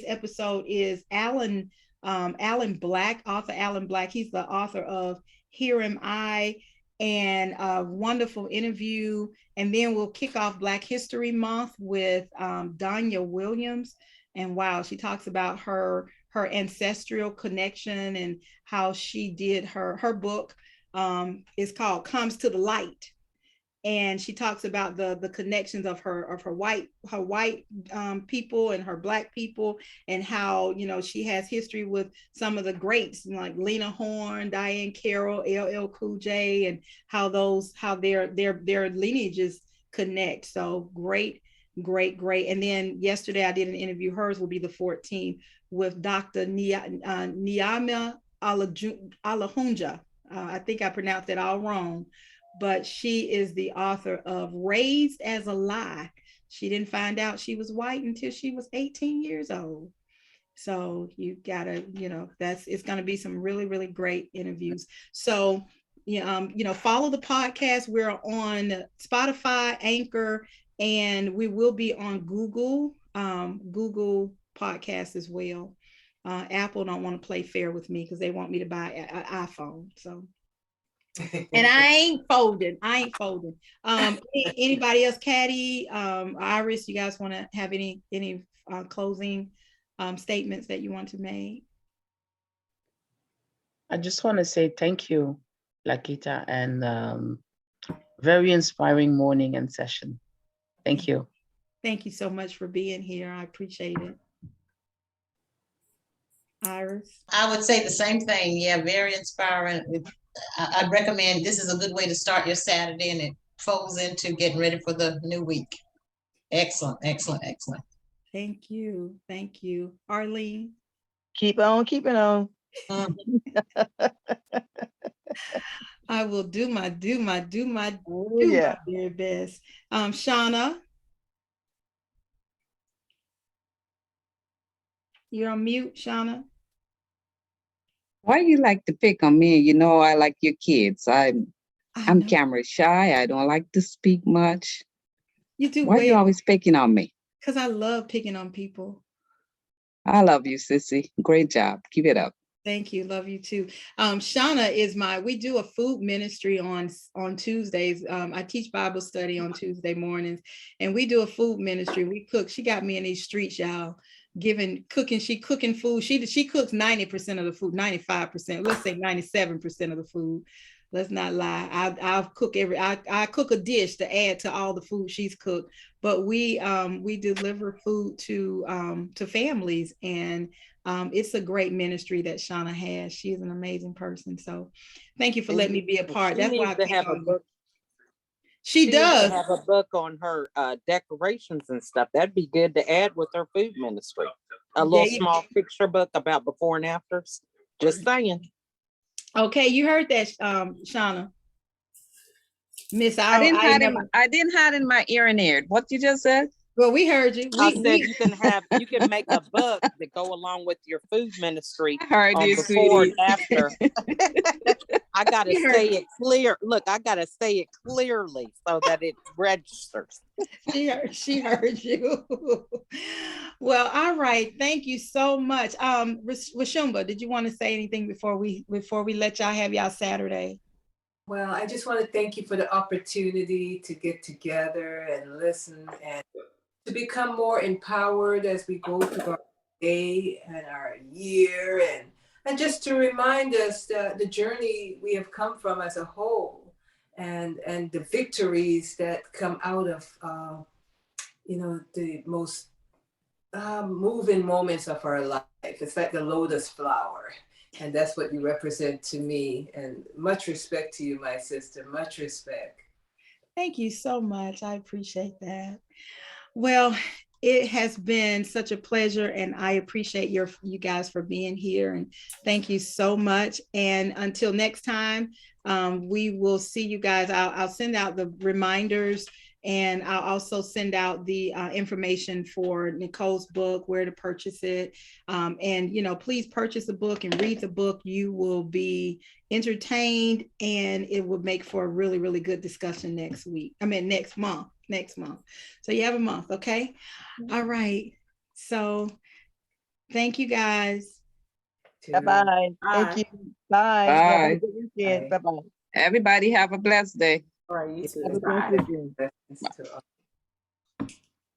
episode is Alan Black, author Alan Black. He's the author of Here Am I, and a wonderful interview. And then we'll kick off Black History Month with Danya Williams. And wow, she talks about her ancestral connection and how she did her book is called Comes to the Light. And she talks about the connections of her white people and her Black people, and how she has history with some of the greats like Lena Horne, Diane Carroll, LL Cool J, and how their lineages connect. So great. And then yesterday I did an interview. Hers will be the 14th with Dr. Niama Alahunja. I think I pronounced it all wrong. But she is the author of Raised as a Lie. She didn't find out she was white until she was 18 years old. So you gotta, it's gonna be some really, really great interviews. So, follow the podcast. We're on Spotify, Anchor, and we will be on Google Podcasts as well. Apple don't want to play fair with me because they want me to buy an iPhone. So. And I ain't folding. Anybody else, Caddy, Iris, you guys want to have any closing statements that you want to make? I just want to say thank you, LaQuita, and very inspiring morning and session. Thank you. Thank you so much for being here. I appreciate it. Iris? I would say the same thing. Yeah, very inspiring. I'd recommend this is a good way to start your Saturday, and it folds into getting ready for the new week. Excellent, excellent, excellent. Thank you. Thank you. Arlene? Keep on keeping on. I will do my Oh, yeah. very best. Shauna? You're on mute, Shauna. Why you like to pick on me? You know I like your kids. I'm know. camera shy. I don't like to speak much. You do Why you well. always picking on me? Because I love picking on people. I love you, sissy. Great job. Keep it up. Thank you. Love you too. Shauna is we do a food ministry on Tuesdays. I teach Bible study on Tuesday mornings, and we do a food ministry. We cook. She got me in these streets, y'all, cooking. She cooking food. She cooks 90% of the food, 95%. Let's say 97% of the food. Let's not lie. I'll cook I cook a dish to add to all the food she's cooked. But we deliver food to families, and it's a great ministry that Shauna has. She's an amazing person. So thank you for letting me be a part. That's why I to have a book. She does have a book on her decorations and stuff. That'd be good to add with her food ministry. A little small picture book about before and afters. Just saying. Okay, you heard that, Shauna. Miss, I didn't have in my ear and ear. What you just said? Well, we heard you. I said you can make a book that go along with your food ministry heard you, before sweetie. and after. I gotta say it clear. Look, I gotta say it clearly so that it registers. She heard you. Well, all right. Thank you so much. Rashumba, did you want to say anything before we let y'all have y'all Saturday? Well, I just want to thank you for the opportunity to get together and listen and to become more empowered as we go through our day and our year, and just to remind us the journey we have come from as a whole, and the victories that come out of the most moving moments of our life. It's like the lotus flower. And that's what you represent to me. And much respect to you, my sister. Much respect. Thank you so much. I appreciate that. Well, it has been such a pleasure, and I appreciate you guys for being here. And thank you so much. And until next time, we will see you guys. I'll send out the reminders, and I'll also send out the information for Nicole's book, where to purchase it. And, please purchase the book and read the book. You will be entertained, and it will make for a really, really good discussion next month. So you have a month. Okay. All right. So thank you guys. Bye-bye. Thank you. Bye. Bye. Have a good weekend. Bye-bye. Everybody have a blessed day. All right, you too. Have a Bye. blessed weekend. Bye.